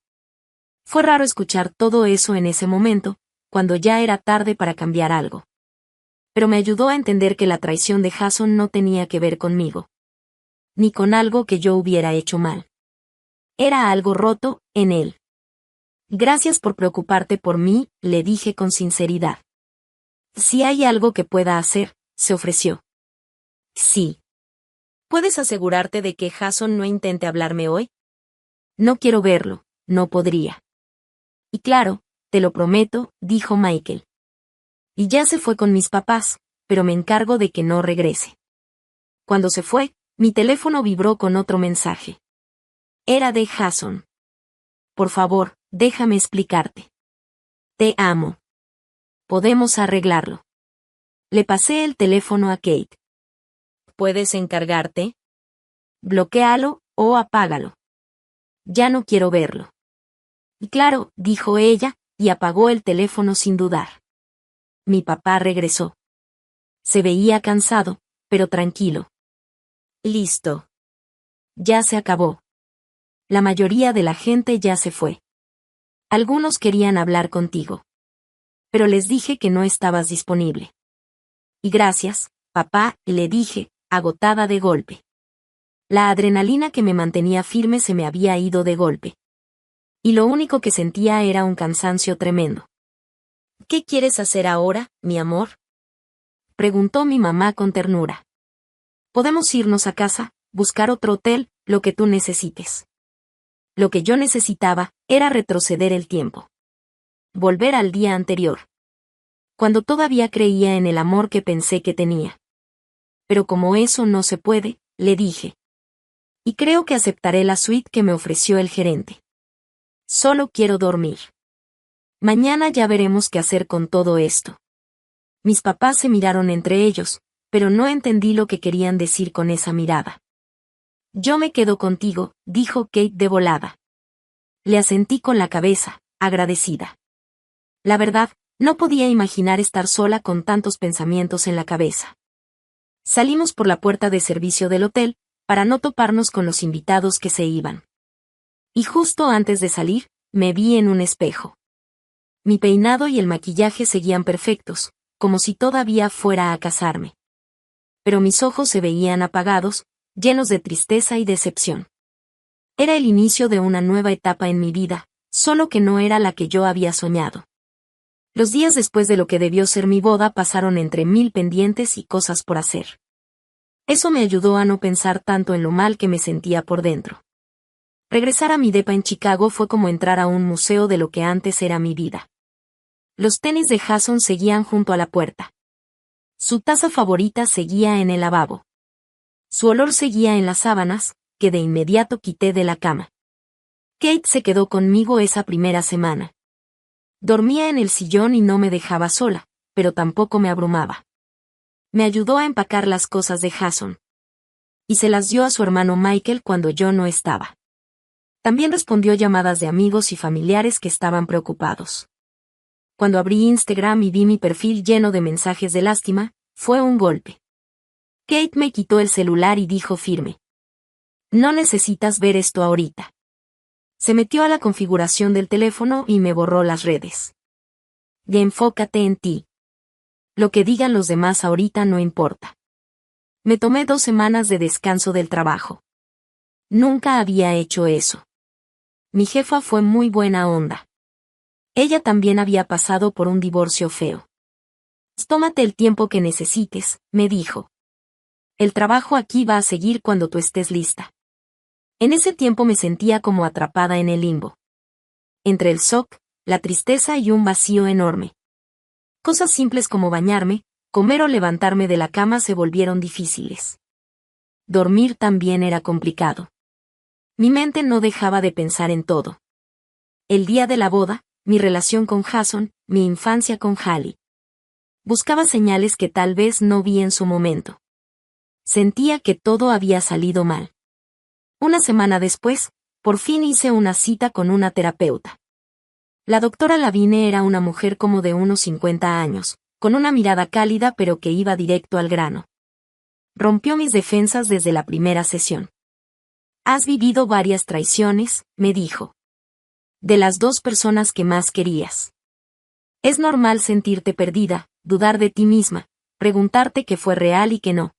Fue raro escuchar todo eso en ese momento, cuando ya era tarde para cambiar algo. Pero me ayudó a entender que la traición de Jason no tenía que ver conmigo. Ni con algo que yo hubiera hecho mal. Era algo roto, en él. Gracias por preocuparte por mí, le dije con sinceridad. Si hay algo que pueda hacer, se ofreció. Sí. ¿Puedes asegurarte de que Jason no intente hablarme hoy? No quiero verlo, no podría. Y claro, te lo prometo, dijo Michael. Y ya se fue con mis papás, pero me encargo de que no regrese. Cuando se fue, mi teléfono vibró con otro mensaje. Era de Jason. Por favor, déjame explicarte. Te amo. Podemos arreglarlo. Le pasé el teléfono a Kate. ¿Puedes encargarte? Bloquéalo, o apágalo. Ya no quiero verlo. Y claro, dijo ella, y apagó el teléfono sin dudar. Mi papá regresó. Se veía cansado, pero tranquilo. Listo. Ya se acabó. La mayoría de la gente ya se fue. Algunos querían hablar contigo. Pero les dije que no estabas disponible. Y gracias, papá, le dije, agotada de golpe. La adrenalina que me mantenía firme se me había ido de golpe. Y lo único que sentía era un cansancio tremendo. ¿Qué quieres hacer ahora, mi amor? Preguntó mi mamá con ternura. Podemos irnos a casa, buscar otro hotel, lo que tú necesites. Lo que yo necesitaba era retroceder el tiempo. Volver al día anterior. Cuando todavía creía en el amor que pensé que tenía. Pero como eso no se puede, le dije. Y creo que aceptaré la suite que me ofreció el gerente. Solo quiero dormir. Mañana ya veremos qué hacer con todo esto. Mis papás se miraron entre ellos, pero no entendí lo que querían decir con esa mirada. Yo me quedo contigo, dijo Kate de volada. Le asentí con la cabeza, agradecida. La verdad, no podía imaginar estar sola con tantos pensamientos en la cabeza. Salimos por la puerta de servicio del hotel, para no toparnos con los invitados que se iban. Y justo antes de salir, me vi en un espejo. Mi peinado y el maquillaje seguían perfectos, como si todavía fuera a casarme. Pero mis ojos se veían apagados, llenos de tristeza y decepción. Era el inicio de una nueva etapa en mi vida, solo que no era la que yo había soñado. Los días después de lo que debió ser mi boda pasaron entre 1000 pendientes y cosas por hacer. Eso me ayudó a no pensar tanto en lo mal que me sentía por dentro. Regresar a mi depa en Chicago fue como entrar a un museo de lo que antes era mi vida. Los tenis de Jason seguían junto a la puerta. Su taza favorita seguía en el lavabo. Su olor seguía en las sábanas, que de inmediato quité de la cama. Kate se quedó conmigo esa primera semana. Dormía en el sillón y no me dejaba sola, pero tampoco me abrumaba. Me ayudó a empacar las cosas de Jason. Y se las dio a su hermano Michael cuando yo no estaba. También respondió llamadas de amigos y familiares que estaban preocupados. Cuando abrí Instagram y vi mi perfil lleno de mensajes de lástima, fue un golpe. Kate me quitó el celular y dijo firme. No necesitas ver esto ahorita. Se metió a la configuración del teléfono y me borró las redes. Y enfócate en ti. Lo que digan los demás ahorita no importa. Me tomé 2 semanas de descanso del trabajo. Nunca había hecho eso. Mi jefa fue muy buena onda. Ella también había pasado por un divorcio feo. Tómate el tiempo que necesites, me dijo. El trabajo aquí va a seguir cuando tú estés lista. En ese tiempo me sentía como atrapada en el limbo. Entre el shock, la tristeza y un vacío enorme. Cosas simples como bañarme, comer o levantarme de la cama se volvieron difíciles. Dormir también era complicado. Mi mente no dejaba de pensar en todo. El día de la boda, mi relación con Jason, mi infancia con Hallie. Buscaba señales que tal vez no vi en su momento. Sentía que todo había salido mal. Una semana después, por fin hice una cita con una terapeuta. La doctora Lavigne era una mujer como de unos 50 años, con una mirada cálida pero que iba directo al grano. Rompió mis defensas desde la primera sesión. Has vivido varias traiciones, me dijo. De las 2 personas que más querías. Es normal sentirte perdida, dudar de ti misma, preguntarte qué fue real y qué no.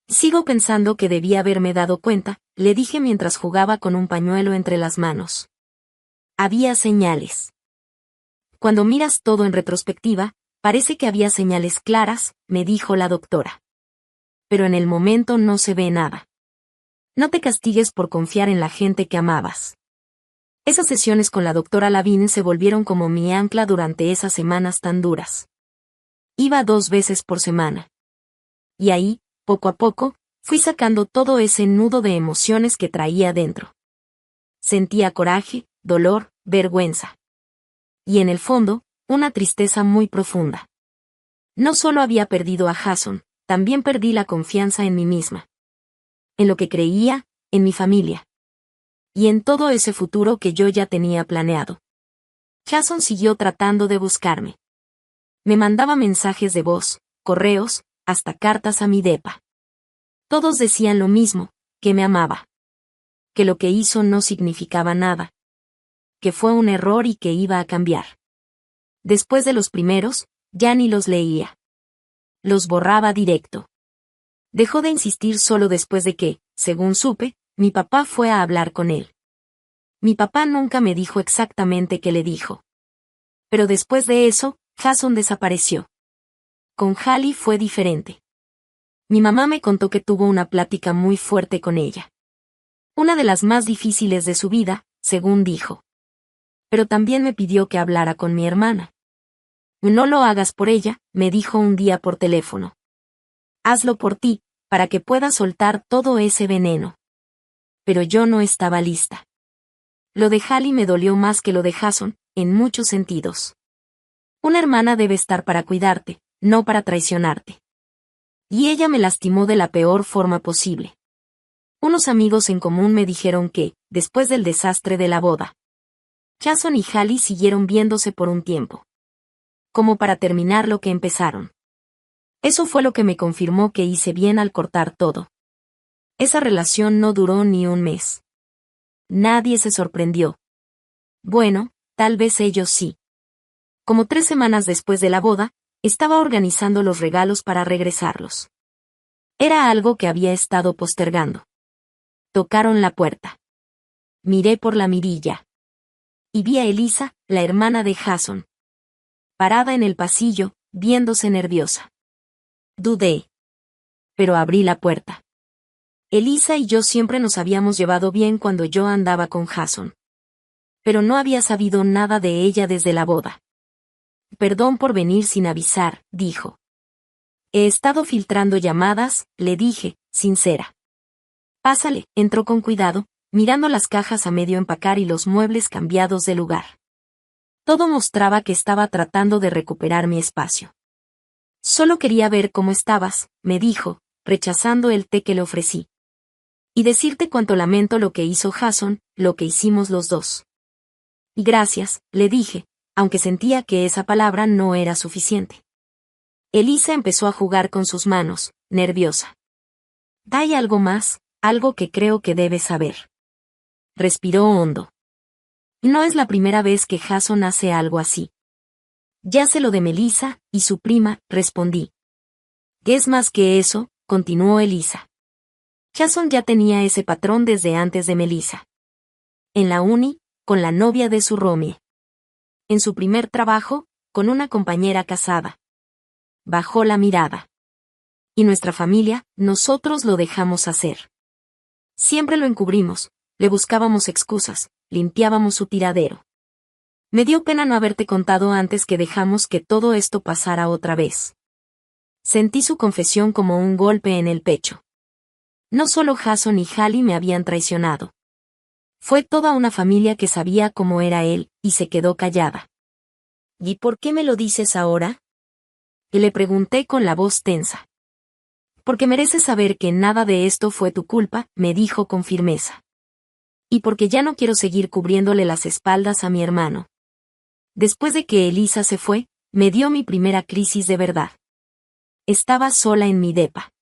Sigo pensando que debí haberme dado cuenta, le dije mientras jugaba con un pañuelo entre las manos. Había señales. Cuando miras todo en retrospectiva, parece que había señales claras, me dijo la doctora. Pero en el momento no se ve nada. No te castigues por confiar en la gente que amabas. Esas sesiones con la doctora Lavigne se volvieron como mi ancla durante esas semanas tan duras. Iba 2 veces por semana. Y ahí, poco a poco, fui sacando todo ese nudo de emociones que traía dentro. Sentía coraje, dolor, vergüenza. Y en el fondo, una tristeza muy profunda. No solo había perdido a Jason, también perdí la confianza en mí misma. En lo que creía, en mi familia. Y en todo ese futuro que yo ya tenía planeado. Jason siguió tratando de buscarme. Me mandaba mensajes de voz, correos, hasta cartas a mi depa. Todos decían lo mismo, que me amaba. Que lo que hizo no significaba nada. Que fue un error y que iba a cambiar. Después de los primeros, ya ni los leía. Los borraba directo. Dejó de insistir solo después de que, según supe, mi papá fue a hablar con él. Mi papá nunca me dijo exactamente qué le dijo. Pero después de eso, Jason desapareció. Con Hallie fue diferente. Mi mamá me contó que tuvo una plática muy fuerte con ella. Una de las más difíciles de su vida, según dijo. Pero también me pidió que hablara con mi hermana. No lo hagas por ella, me dijo un día por teléfono. Hazlo por ti, para que puedas soltar todo ese veneno. Pero yo no estaba lista. Lo de Hallie me dolió más que lo de Jason, en muchos sentidos. Una hermana debe estar para cuidarte, no para traicionarte. Y ella me lastimó de la peor forma posible. Unos amigos en común me dijeron que, después del desastre de la boda, Jason y Hallie siguieron viéndose por un tiempo. Como para terminar lo que empezaron. Eso fue lo que me confirmó que hice bien al cortar todo. Esa relación no duró ni un mes. Nadie se sorprendió. Bueno, tal vez ellos sí. Como 3 semanas después de la boda, estaba organizando los regalos para regresarlos. Era algo que había estado postergando. Tocaron la puerta. Miré por la mirilla. Y vi a Elisa, la hermana de Jason. Parada en el pasillo, viéndose nerviosa. Dudé. Pero abrí la puerta. Elisa y yo siempre nos habíamos llevado bien cuando yo andaba con Jason. Pero no había sabido nada de ella desde la boda. Perdón por venir sin avisar, dijo. He estado filtrando llamadas, le dije, sincera. Pásale, entró con cuidado, mirando las cajas a medio empacar y los muebles cambiados de lugar. Todo mostraba que estaba tratando de recuperar mi espacio. Solo quería ver cómo estabas, me dijo, rechazando el té que le ofrecí. Y decirte cuánto lamento lo que hizo Jason, lo que hicimos los dos. Y gracias, le dije, aunque sentía que esa palabra no era suficiente. Elisa empezó a jugar con sus manos, nerviosa. Hay algo más, algo que creo que debes saber. Respiró hondo. No es la primera vez que Jason hace algo así. Ya sé lo de Melissa y su prima, respondí. ¿Qué es más que eso?, continuó Elisa. Jason ya tenía ese patrón desde antes de Melissa. En la uni, con la novia de su roomie. En su primer trabajo, con una compañera casada. Bajó la mirada. Y nuestra familia, nosotros lo dejamos hacer. Siempre lo encubrimos, le buscábamos excusas, limpiábamos su tiradero. Me dio pena no haberte contado antes que dejamos que todo esto pasara otra vez. Sentí su confesión como un golpe en el pecho. No solo Jason y Hallie me habían traicionado. Fue toda una familia que sabía cómo era él, y se quedó callada. ¿Y por qué me lo dices ahora?, le pregunté con la voz tensa. Porque mereces saber que nada de esto fue tu culpa, me dijo con firmeza. Y porque ya no quiero seguir cubriéndole las espaldas a mi hermano. Después de que Elisa se fue, me dio mi primera crisis de verdad. Estaba sola en mi depa.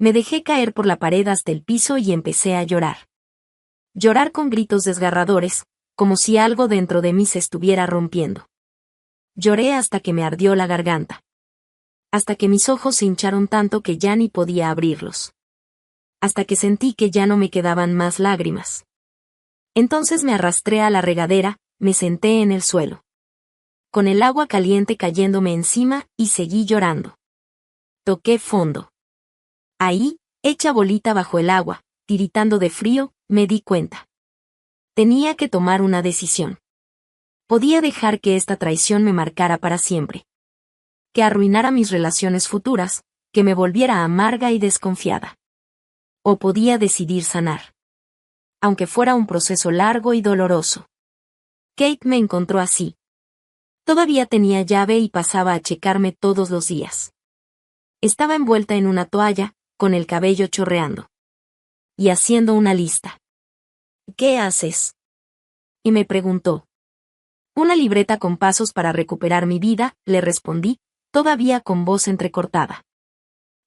Me dejé caer por la pared hasta el piso y empecé a llorar. Llorar con gritos desgarradores, como si algo dentro de mí se estuviera rompiendo. Lloré hasta que me ardió la garganta. Hasta que mis ojos se hincharon tanto que ya ni podía abrirlos. Hasta que sentí que ya no me quedaban más lágrimas. Entonces me arrastré a la regadera, me senté en el suelo. Con el agua caliente cayéndome encima, y seguí llorando. Toqué fondo. Ahí, hecha bolita bajo el agua, tiritando de frío, me di cuenta. Tenía que tomar una decisión. Podía dejar que esta traición me marcara para siempre. Que arruinara mis relaciones futuras, que me volviera amarga y desconfiada. O podía decidir sanar. Aunque fuera un proceso largo y doloroso. Kate me encontró así. Todavía tenía llave y pasaba a checarme todos los días. Estaba envuelta en una toalla, con el cabello chorreando. Y haciendo una lista. ¿Qué haces?, y me preguntó. Una libreta con pasos para recuperar mi vida, le respondí, todavía con voz entrecortada.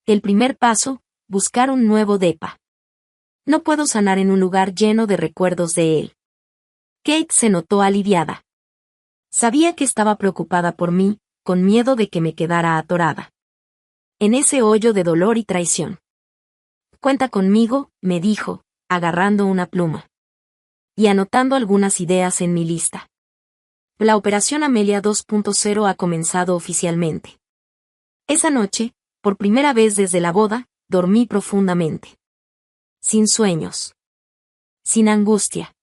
El primer paso, buscar un nuevo depa. No puedo sanar en un lugar lleno de recuerdos de él. Kate se notó aliviada. Sabía que estaba preocupada por mí, con miedo de que me quedara atorada. En ese hoyo de dolor y traición. Cuenta conmigo, me dijo, agarrando una pluma. Y anotando algunas ideas en mi lista. La Operación Amelia 2.0 ha comenzado oficialmente. Esa noche, por primera vez desde la boda, dormí profundamente. Sin sueños. Sin angustia.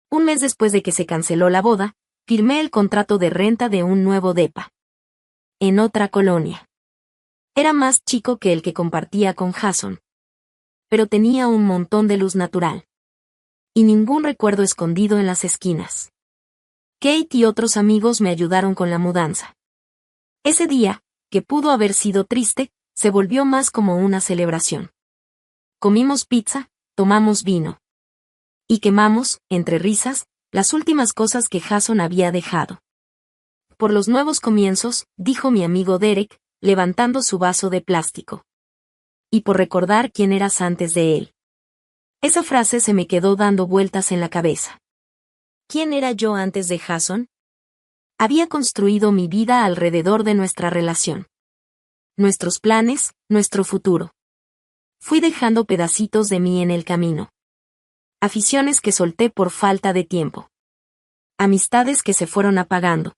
Un mes después de que se canceló la boda, firmé el contrato de renta de un nuevo depa. En otra colonia. Era más chico que el que compartía con Jason. Pero tenía un montón de luz natural. Y ningún recuerdo escondido en las esquinas. Kate y otros amigos me ayudaron con la mudanza. Ese día, que pudo haber sido triste, se volvió más como una celebración. Comimos pizza, tomamos vino. Y quemamos, entre risas, las últimas cosas que Jason había dejado. Por los nuevos comienzos, dijo mi amigo Derek, levantando su vaso de plástico. Y por recordar quién eras antes de él. Esa frase se me quedó dando vueltas en la cabeza. ¿Quién era yo antes de Jason? Había construido mi vida alrededor de nuestra relación. Nuestros planes, nuestro futuro. Fui dejando pedacitos de mí en el camino. Aficiones que solté por falta de tiempo. Amistades que se fueron apagando.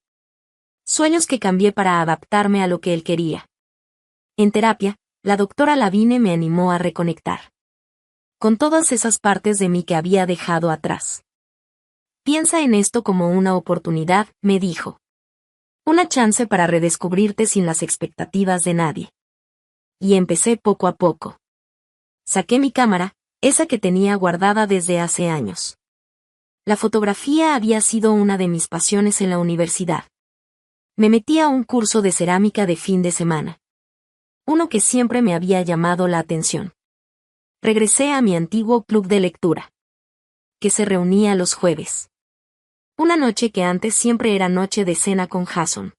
Sueños que cambié para adaptarme a lo que él quería. En terapia, la doctora Lavigne me animó a reconectar. Con todas esas partes de mí que había dejado atrás. Piensa en esto como una oportunidad, me dijo. Una chance para redescubrirte sin las expectativas de nadie. Y empecé poco a poco. Saqué mi cámara, esa que tenía guardada desde hace años. La fotografía había sido una de mis pasiones en la universidad. Me metí a un curso de cerámica de fin de semana. Uno que siempre me había llamado la atención. Regresé a mi antiguo club de lectura. Que se reunía los jueves. Una noche que antes siempre era noche de cena con Jason.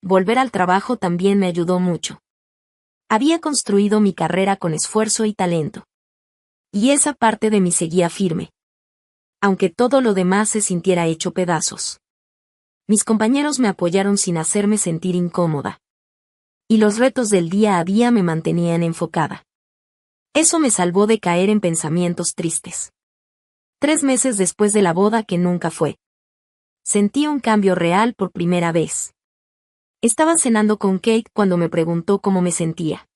Volver al trabajo también me ayudó mucho. Había construido mi carrera con esfuerzo y talento. Y esa parte de mí seguía firme. aunque todo lo demás se sintiera hecho pedazos. Mis compañeros me apoyaron sin hacerme sentir incómoda. Y los retos del día a día me mantenían enfocada. Eso me salvó de caer en pensamientos tristes. 3 meses después de la boda que nunca fue. Sentí un cambio real por primera vez. Estaba cenando con Kate cuando me preguntó cómo me sentía.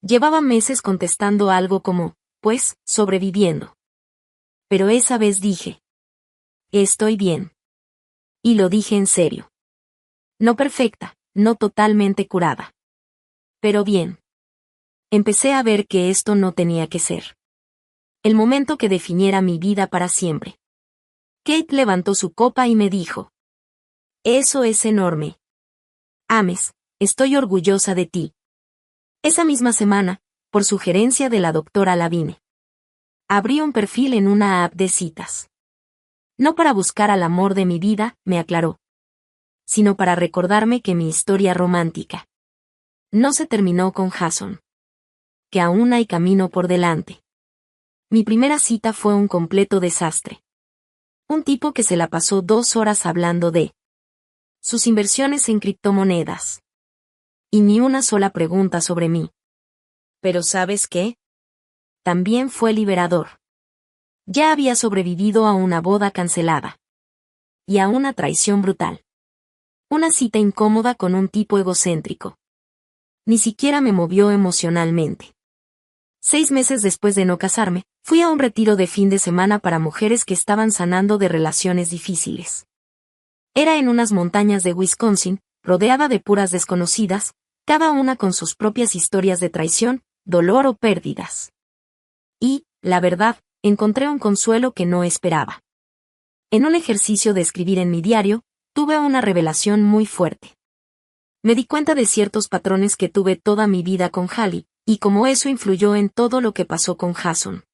Llevaba meses contestando algo como, pues, sobreviviendo. Pero esa vez dije, estoy bien. Y lo dije en serio. No perfecta, no totalmente curada. Pero bien. Empecé a ver que esto no tenía que ser. El momento que definiera mi vida para siempre. Kate levantó su copa y me dijo. Eso es enorme. Ames, estoy orgullosa de ti. Esa misma semana, por sugerencia de la doctora Lavigne, abrí un perfil en una app de citas. No para buscar al amor de mi vida, me aclaró, sino para recordarme que mi historia romántica no se terminó con Jason. Que aún hay camino por delante. Mi primera cita fue un completo desastre. Un tipo que se la pasó 2 horas hablando de sus inversiones en criptomonedas. Y ni una sola pregunta sobre mí. Pero ¿sabes qué? También fue liberador. Ya había sobrevivido a una boda cancelada. Y a una traición brutal. Una cita incómoda con un tipo egocéntrico. Ni siquiera me movió emocionalmente. 6 meses después de no casarme, fui a un retiro de fin de semana para mujeres que estaban sanando de relaciones difíciles. Era en unas montañas de Wisconsin, rodeada de puras desconocidas, cada una con sus propias historias de traición, dolor o pérdidas. Y, la verdad, encontré un consuelo que no esperaba. En un ejercicio de escribir en mi diario, tuve una revelación muy fuerte. Me di cuenta de ciertos patrones que tuve toda mi vida con Hallie, y cómo eso influyó en todo lo que pasó con Jason.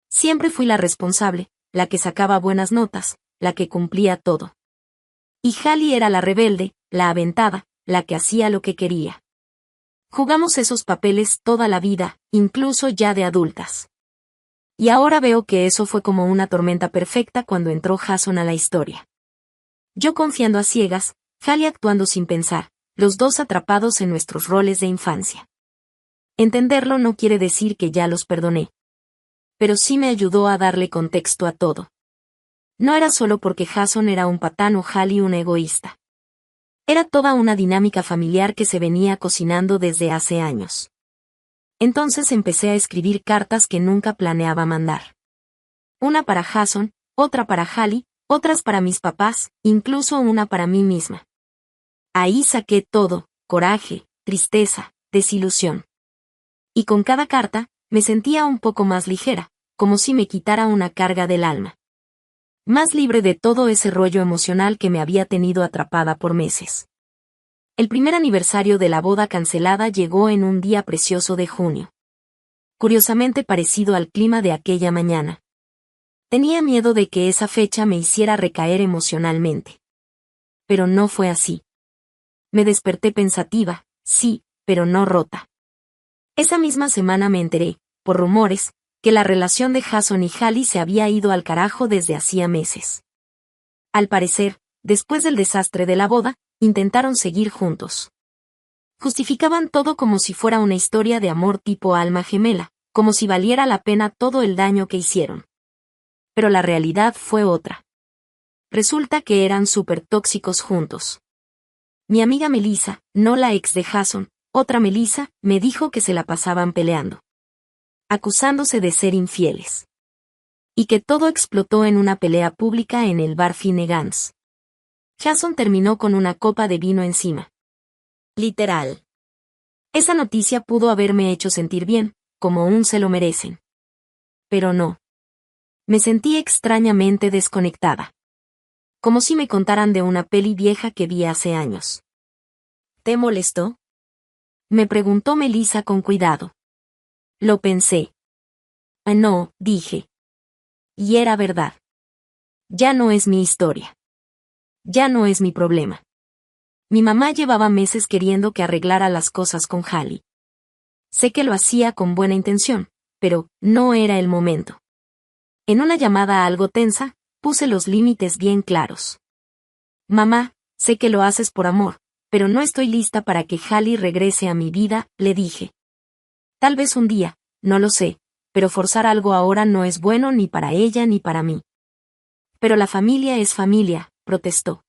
Siempre fui la responsable, la que sacaba buenas notas, la que cumplía todo. Y Hallie era la rebelde, la aventada, la que hacía lo que quería. Jugamos esos papeles toda la vida, incluso ya de adultas. Y ahora veo que eso fue como una tormenta perfecta cuando entró Jason a la historia. Yo confiando a ciegas, Hallie actuando sin pensar, los dos atrapados en nuestros roles de infancia. Entenderlo no quiere decir que ya los perdoné. Pero sí me ayudó a darle contexto a todo. No era solo porque Jason era un patán o Hallie una egoísta. Era toda una dinámica familiar que se venía cocinando desde hace años. Entonces empecé a escribir cartas que nunca planeaba mandar. Una para Jason, otra para Hallie, otras para mis papás, incluso una para mí misma. Ahí saqué todo, coraje, tristeza, desilusión. Y con cada carta, me sentía un poco más ligera, como si me quitara una carga del alma. Más libre de todo ese rollo emocional que me había tenido atrapada por meses. El primer aniversario de la boda cancelada llegó en un día precioso de junio. Curiosamente parecido al clima de aquella mañana. Tenía miedo de que esa fecha me hiciera recaer emocionalmente. Pero no fue así. Me desperté pensativa, sí, pero no rota. Esa misma semana me enteré, por rumores, que la relación de Jason y Hallie se había ido al carajo desde hacía meses. Al parecer, después del desastre de la boda, intentaron seguir juntos. Justificaban todo como si fuera una historia de amor tipo alma gemela, como si valiera la pena todo el daño que hicieron. Pero la realidad fue otra. Resulta que eran súper tóxicos juntos. Mi amiga Melissa, no la ex de Jason, otra Melissa, me dijo que se la pasaban peleando. Acusándose de ser infieles. Y que todo explotó en una pelea pública en el bar Finnegans. Jason terminó con una copa de vino encima. Literal. Esa noticia pudo haberme hecho sentir bien, como un se lo merecen. Pero no. Me sentí extrañamente desconectada. Como si me contaran de una peli vieja que vi hace años. ¿Te molestó? Me preguntó Melissa con cuidado. Lo pensé. No, dije. Y era verdad. Ya no es mi historia. Ya no es mi problema. Mi mamá llevaba meses queriendo que arreglara las cosas con Hallie. Sé que lo hacía con buena intención, pero no era el momento. En una llamada algo tensa, puse los límites bien claros. Mamá, sé que lo haces por amor, pero no estoy lista para que Hallie regrese a mi vida, le dije. Tal vez un día, no lo sé, pero forzar algo ahora no es bueno ni para ella ni para mí. Pero la familia es familia, protestó.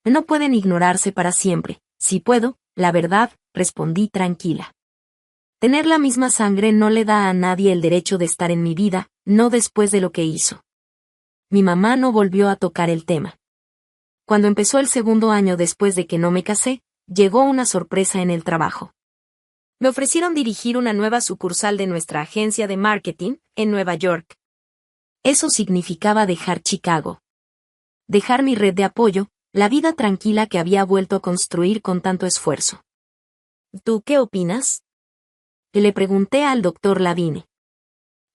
No pueden ignorarse para siempre. Si puedo, la verdad, respondí tranquila. Tener la misma sangre no le da a nadie el derecho de estar en mi vida, no después de lo que hizo. Mi mamá no volvió a tocar el tema. Cuando empezó el segundo año después de que no me casé, llegó una sorpresa en el trabajo. Me ofrecieron dirigir una nueva sucursal de nuestra agencia de marketing, en Nueva York. Eso significaba dejar Chicago. Dejar mi red de apoyo, la vida tranquila que había vuelto a construir con tanto esfuerzo. ¿Tú qué opinas? Le pregunté al doctor Lavine.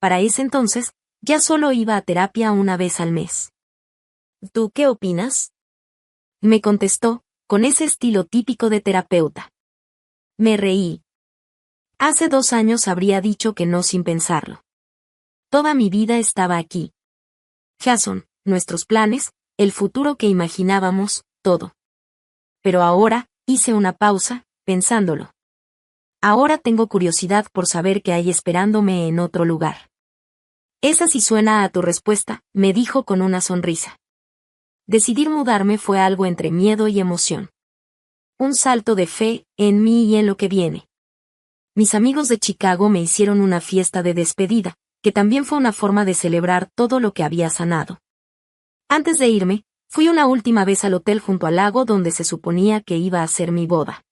Para ese entonces, ya solo iba a terapia una vez al mes. ¿Tú qué opinas? Me contestó, con ese estilo típico de terapeuta. Me reí. Hace 2 años habría dicho que no sin pensarlo. Toda mi vida estaba aquí. Jason, nuestros planes, el futuro que imaginábamos, todo. Pero ahora, hice una pausa, pensándolo. Ahora tengo curiosidad por saber qué hay esperándome en otro lugar. Esa sí suena a tu respuesta, me dijo con una sonrisa. Decidir mudarme fue algo entre miedo y emoción. Un salto de fe, en mí y en lo que viene. Mis amigos de Chicago me hicieron una fiesta de despedida, que también fue una forma de celebrar todo lo que había sanado. Antes de irme, fui una última vez al hotel junto al lago donde se suponía que iba a ser mi boda.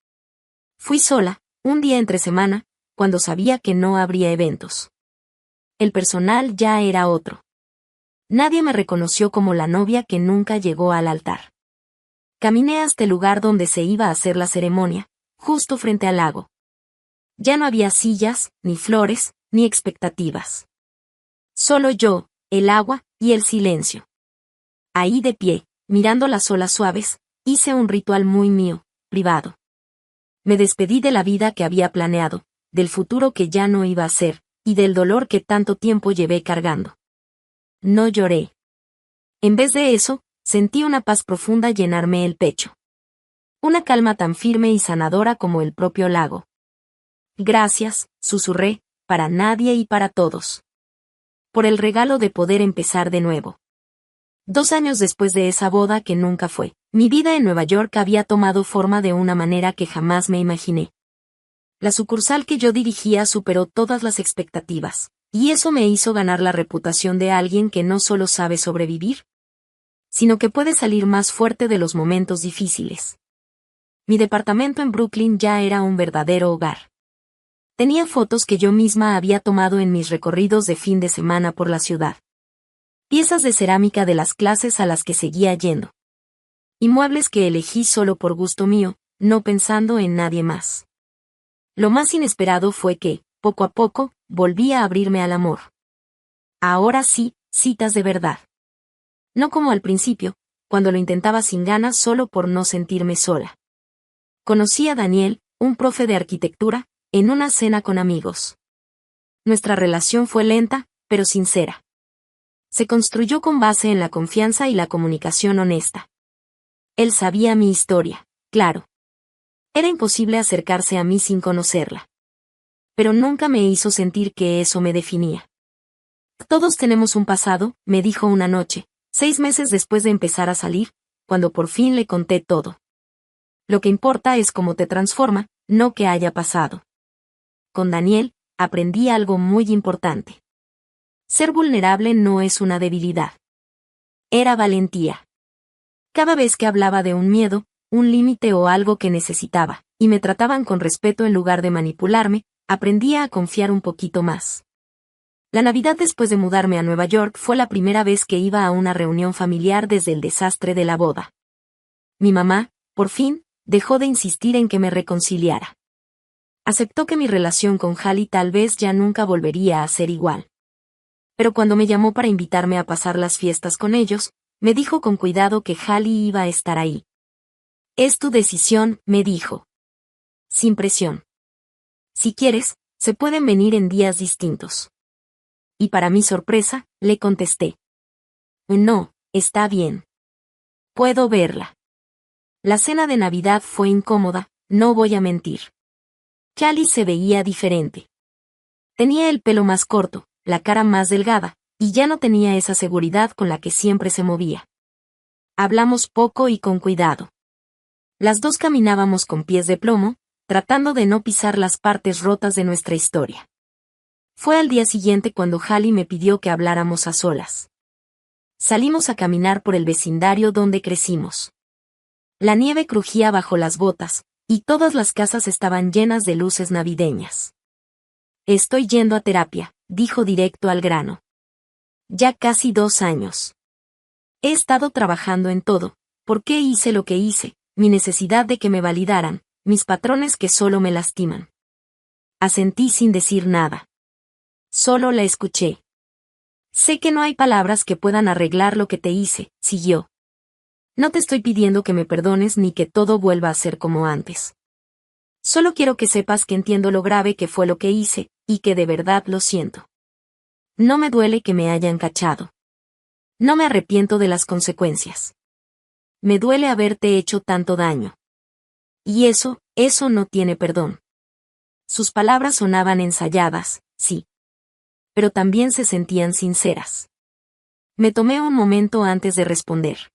Fui sola, un día entre semana, cuando sabía que no habría eventos. El personal ya era otro. Nadie me reconoció como la novia que nunca llegó al altar. Caminé hasta el lugar donde se iba a hacer la ceremonia, justo frente al lago. Ya no había sillas, ni flores, ni expectativas. Solo yo, el agua y el silencio. Ahí de pie, mirando las olas suaves, hice un ritual muy mío, privado. Me despedí de la vida que había planeado, del futuro que ya no iba a ser, y del dolor que tanto tiempo llevé cargando. No lloré. En vez de eso, sentí una paz profunda llenarme el pecho. Una calma tan firme y sanadora como el propio lago. Gracias, susurré, para nadie y para todos. Por el regalo de poder empezar de nuevo. 2 años después de esa boda que nunca fue, mi vida en Nueva York había tomado forma de una manera que jamás me imaginé. La sucursal que yo dirigía superó todas las expectativas, y eso me hizo ganar la reputación de alguien que no solo sabe sobrevivir, sino que puede salir más fuerte de los momentos difíciles. Mi departamento en Brooklyn ya era un verdadero hogar. Tenía fotos que yo misma había tomado en mis recorridos de fin de semana por la ciudad. Piezas de cerámica de las clases a las que seguía yendo. Y muebles que elegí solo por gusto mío, no pensando en nadie más. Lo más inesperado fue que, poco a poco, volví a abrirme al amor. Ahora sí, citas de verdad. No como al principio, cuando lo intentaba sin ganas solo por no sentirme sola. Conocí a Daniel, un profe de arquitectura, en una cena con amigos. Nuestra relación fue lenta, pero sincera. Se construyó con base en la confianza y la comunicación honesta. Él sabía mi historia, claro. Era imposible acercarse a mí sin conocerla. Pero nunca me hizo sentir que eso me definía. Todos tenemos un pasado, me dijo una noche, 6 meses después de empezar a salir, cuando por fin le conté todo. Lo que importa es cómo te transforma, no que haya pasado. Con Daniel, aprendí algo muy importante. Ser vulnerable no es una debilidad. Era valentía. Cada vez que hablaba de un miedo, un límite o algo que necesitaba, y me trataban con respeto en lugar de manipularme, aprendía a confiar un poquito más. La Navidad después de mudarme a Nueva York fue la primera vez que iba a una reunión familiar desde el desastre de la boda. Mi mamá, por fin, dejó de insistir en que me reconciliara. Aceptó que mi relación con Hallie tal vez ya nunca volvería a ser igual. Pero cuando me llamó para invitarme a pasar las fiestas con ellos, me dijo con cuidado que Hallie iba a estar ahí. Es tu decisión, me dijo. Sin presión. Si quieres, se pueden venir en días distintos. Y para mi sorpresa, le contesté. No, está bien. Puedo verla. La cena de Navidad fue incómoda, no voy a mentir. Callie se veía diferente. Tenía el pelo más corto, la cara más delgada, y ya no tenía esa seguridad con la que siempre se movía. Hablamos poco y con cuidado. Las dos caminábamos con pies de plomo, tratando de no pisar las partes rotas de nuestra historia. Fue al día siguiente cuando Callie me pidió que habláramos a solas. Salimos a caminar por el vecindario donde crecimos. La nieve crujía bajo las botas, y todas las casas estaban llenas de luces navideñas. Estoy yendo a terapia, dijo directo al grano. Ya casi 2 años. He estado trabajando en todo, por qué hice lo que hice, mi necesidad de que me validaran, mis patrones que solo me lastiman. Asentí sin decir nada. Solo la escuché. Sé que no hay palabras que puedan arreglar lo que te hice, siguió. No te estoy pidiendo que me perdones ni que todo vuelva a ser como antes. Solo quiero que sepas que entiendo lo grave que fue lo que hice, y que de verdad lo siento. No me duele que me hayan cachado. No me arrepiento de las consecuencias. Me duele haberte hecho tanto daño. Y eso no tiene perdón. Sus palabras sonaban ensayadas, sí. Pero también se sentían sinceras. Me tomé un momento antes de responder.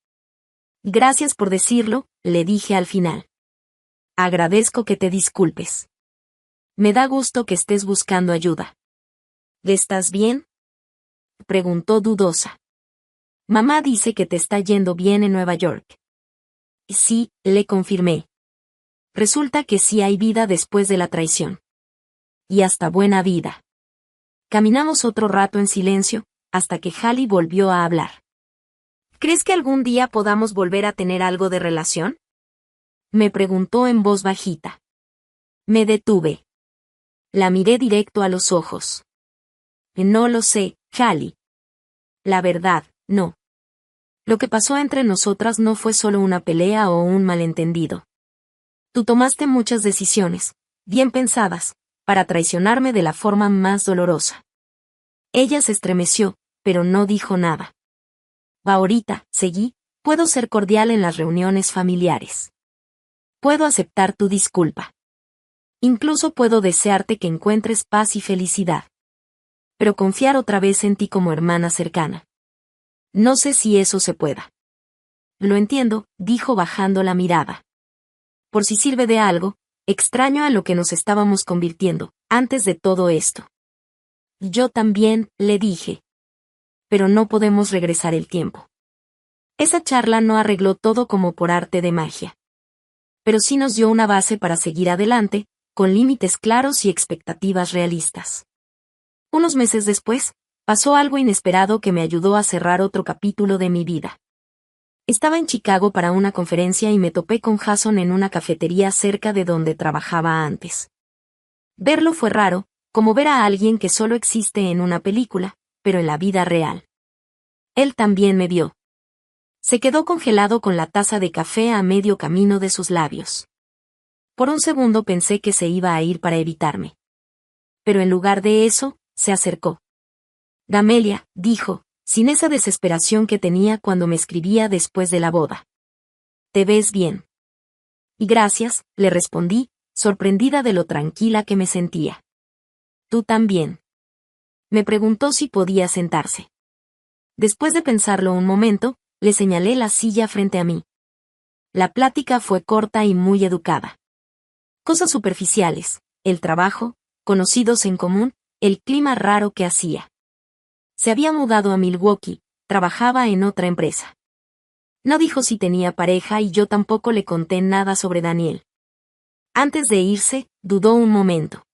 Gracias por decirlo, le dije al final. Agradezco que te disculpes. Me da gusto que estés buscando ayuda. ¿Estás bien?, preguntó dudosa. Mamá dice que te está yendo bien en Nueva York. Sí, le confirmé. Resulta que sí hay vida después de la traición. Y hasta buena vida. Caminamos otro rato en silencio, hasta que Callie volvió a hablar. ¿Crees que algún día podamos volver a tener algo de relación?, me preguntó en voz bajita. Me detuve. La miré directo a los ojos. No lo sé, Callie. La verdad, no. Lo que pasó entre nosotras no fue solo una pelea o un malentendido. Tú tomaste muchas decisiones, bien pensadas, para traicionarme de la forma más dolorosa. Ella se estremeció, pero no dijo nada. Ahorita, seguí, puedo ser cordial en las reuniones familiares. Puedo aceptar tu disculpa. Incluso puedo desearte que encuentres paz y felicidad. Pero confiar otra vez en ti como hermana cercana. No sé si eso se pueda. Lo entiendo, dijo bajando la mirada. Por si sirve de algo, extraño a lo que nos estábamos convirtiendo, antes de todo esto. Yo también, le dije. Pero no podemos regresar el tiempo. Esa charla no arregló todo como por arte de magia. Pero sí nos dio una base para seguir adelante, con límites claros y expectativas realistas. Unos meses después, pasó algo inesperado que me ayudó a cerrar otro capítulo de mi vida. Estaba en Chicago para una conferencia y me topé con Jason en una cafetería cerca de donde trabajaba antes. Verlo fue raro, como ver a alguien que solo existe en una película, pero en la vida real. Él también me vio. Se quedó congelado con la taza de café a medio camino de sus labios. Por un segundo pensé que se iba a ir para evitarme. Pero en lugar de eso, se acercó. Gamelia, dijo, sin esa desesperación que tenía cuando me escribía después de la boda. Te ves bien. Y gracias, le respondí, sorprendida de lo tranquila que me sentía. Tú también. Me preguntó si podía sentarse. Después de pensarlo un momento, le señalé la silla frente a mí. La plática fue corta y muy educada. Cosas superficiales, el trabajo, conocidos en común, el clima raro que hacía. Se había mudado a Milwaukee, trabajaba en otra empresa. No dijo si tenía pareja y yo tampoco le conté nada sobre Daniel. Antes de irse, dudó un momento.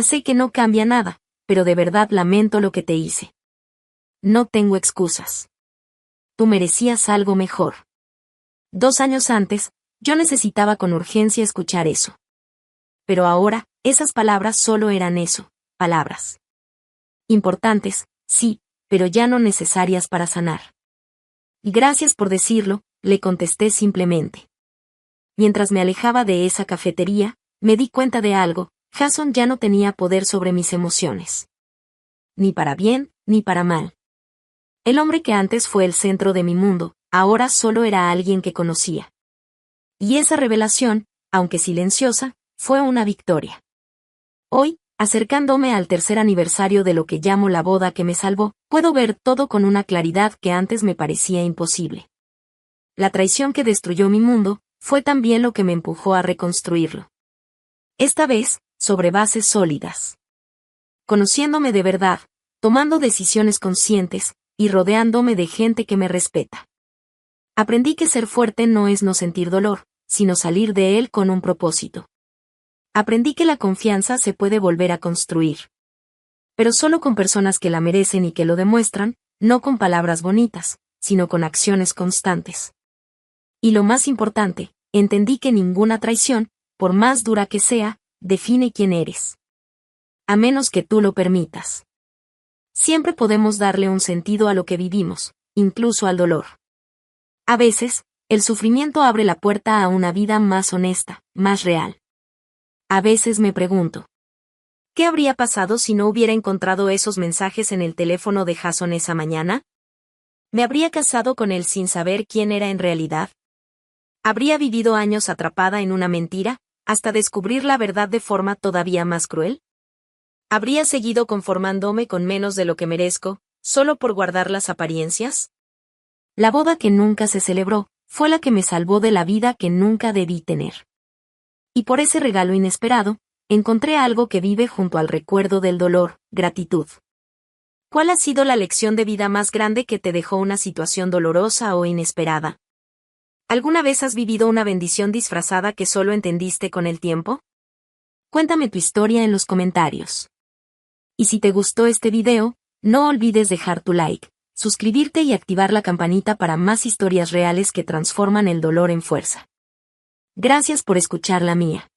Sé que no cambia nada, pero de verdad lamento lo que te hice. No tengo excusas. Tú merecías algo mejor. 2 años antes, yo necesitaba con urgencia escuchar eso. Pero ahora, esas palabras solo eran eso, palabras. Importantes, sí, pero ya no necesarias para sanar. Y gracias por decirlo, le contesté simplemente. Mientras me alejaba de esa cafetería, me di cuenta de algo, Jason ya no tenía poder sobre mis emociones. ni para bien, ni para mal. El hombre que antes fue el centro de mi mundo, ahora solo era alguien que conocía. Y esa revelación, aunque silenciosa, fue una victoria. Hoy, acercándome al tercer aniversario de lo que llamo la boda que me salvó, puedo ver todo con una claridad que antes me parecía imposible. La traición que destruyó mi mundo, fue también lo que me empujó a reconstruirlo. Esta vez, sobre bases sólidas. Conociéndome de verdad, tomando decisiones conscientes, y rodeándome de gente que me respeta. Aprendí que ser fuerte no es no sentir dolor, sino salir de él con un propósito. Aprendí que la confianza se puede volver a construir. Pero solo con personas que la merecen y que lo demuestran, no con palabras bonitas, sino con acciones constantes. Y lo más importante, entendí que ninguna traición, por más dura que sea, define quién eres. A menos que tú lo permitas. Siempre podemos darle un sentido a lo que vivimos, incluso al dolor. A veces, el sufrimiento abre la puerta a una vida más honesta, más real. A veces me pregunto, ¿qué habría pasado si no hubiera encontrado esos mensajes en el teléfono de Jason esa mañana? ¿Me habría casado con él sin saber quién era en realidad? ¿Habría vivido años atrapada en una mentira, hasta descubrir la verdad de forma todavía más cruel? ¿Habría seguido conformándome con menos de lo que merezco, solo por guardar las apariencias? La boda que nunca se celebró, fue la que me salvó de la vida que nunca debí tener. Y por ese regalo inesperado, encontré algo que vive junto al recuerdo del dolor, gratitud. ¿Cuál ha sido la lección de vida más grande que te dejó una situación dolorosa o inesperada? ¿Alguna vez has vivido una bendición disfrazada que solo entendiste con el tiempo? Cuéntame tu historia en los comentarios. Y si te gustó este video, no olvides dejar tu like, suscribirte y activar la campanita para más historias reales que transforman el dolor en fuerza. Gracias por escuchar la mía.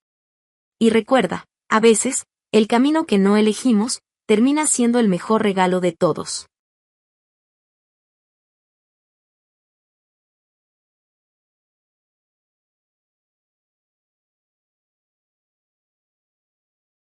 Y recuerda, a veces, el camino que no elegimos, termina siendo el mejor regalo de todos.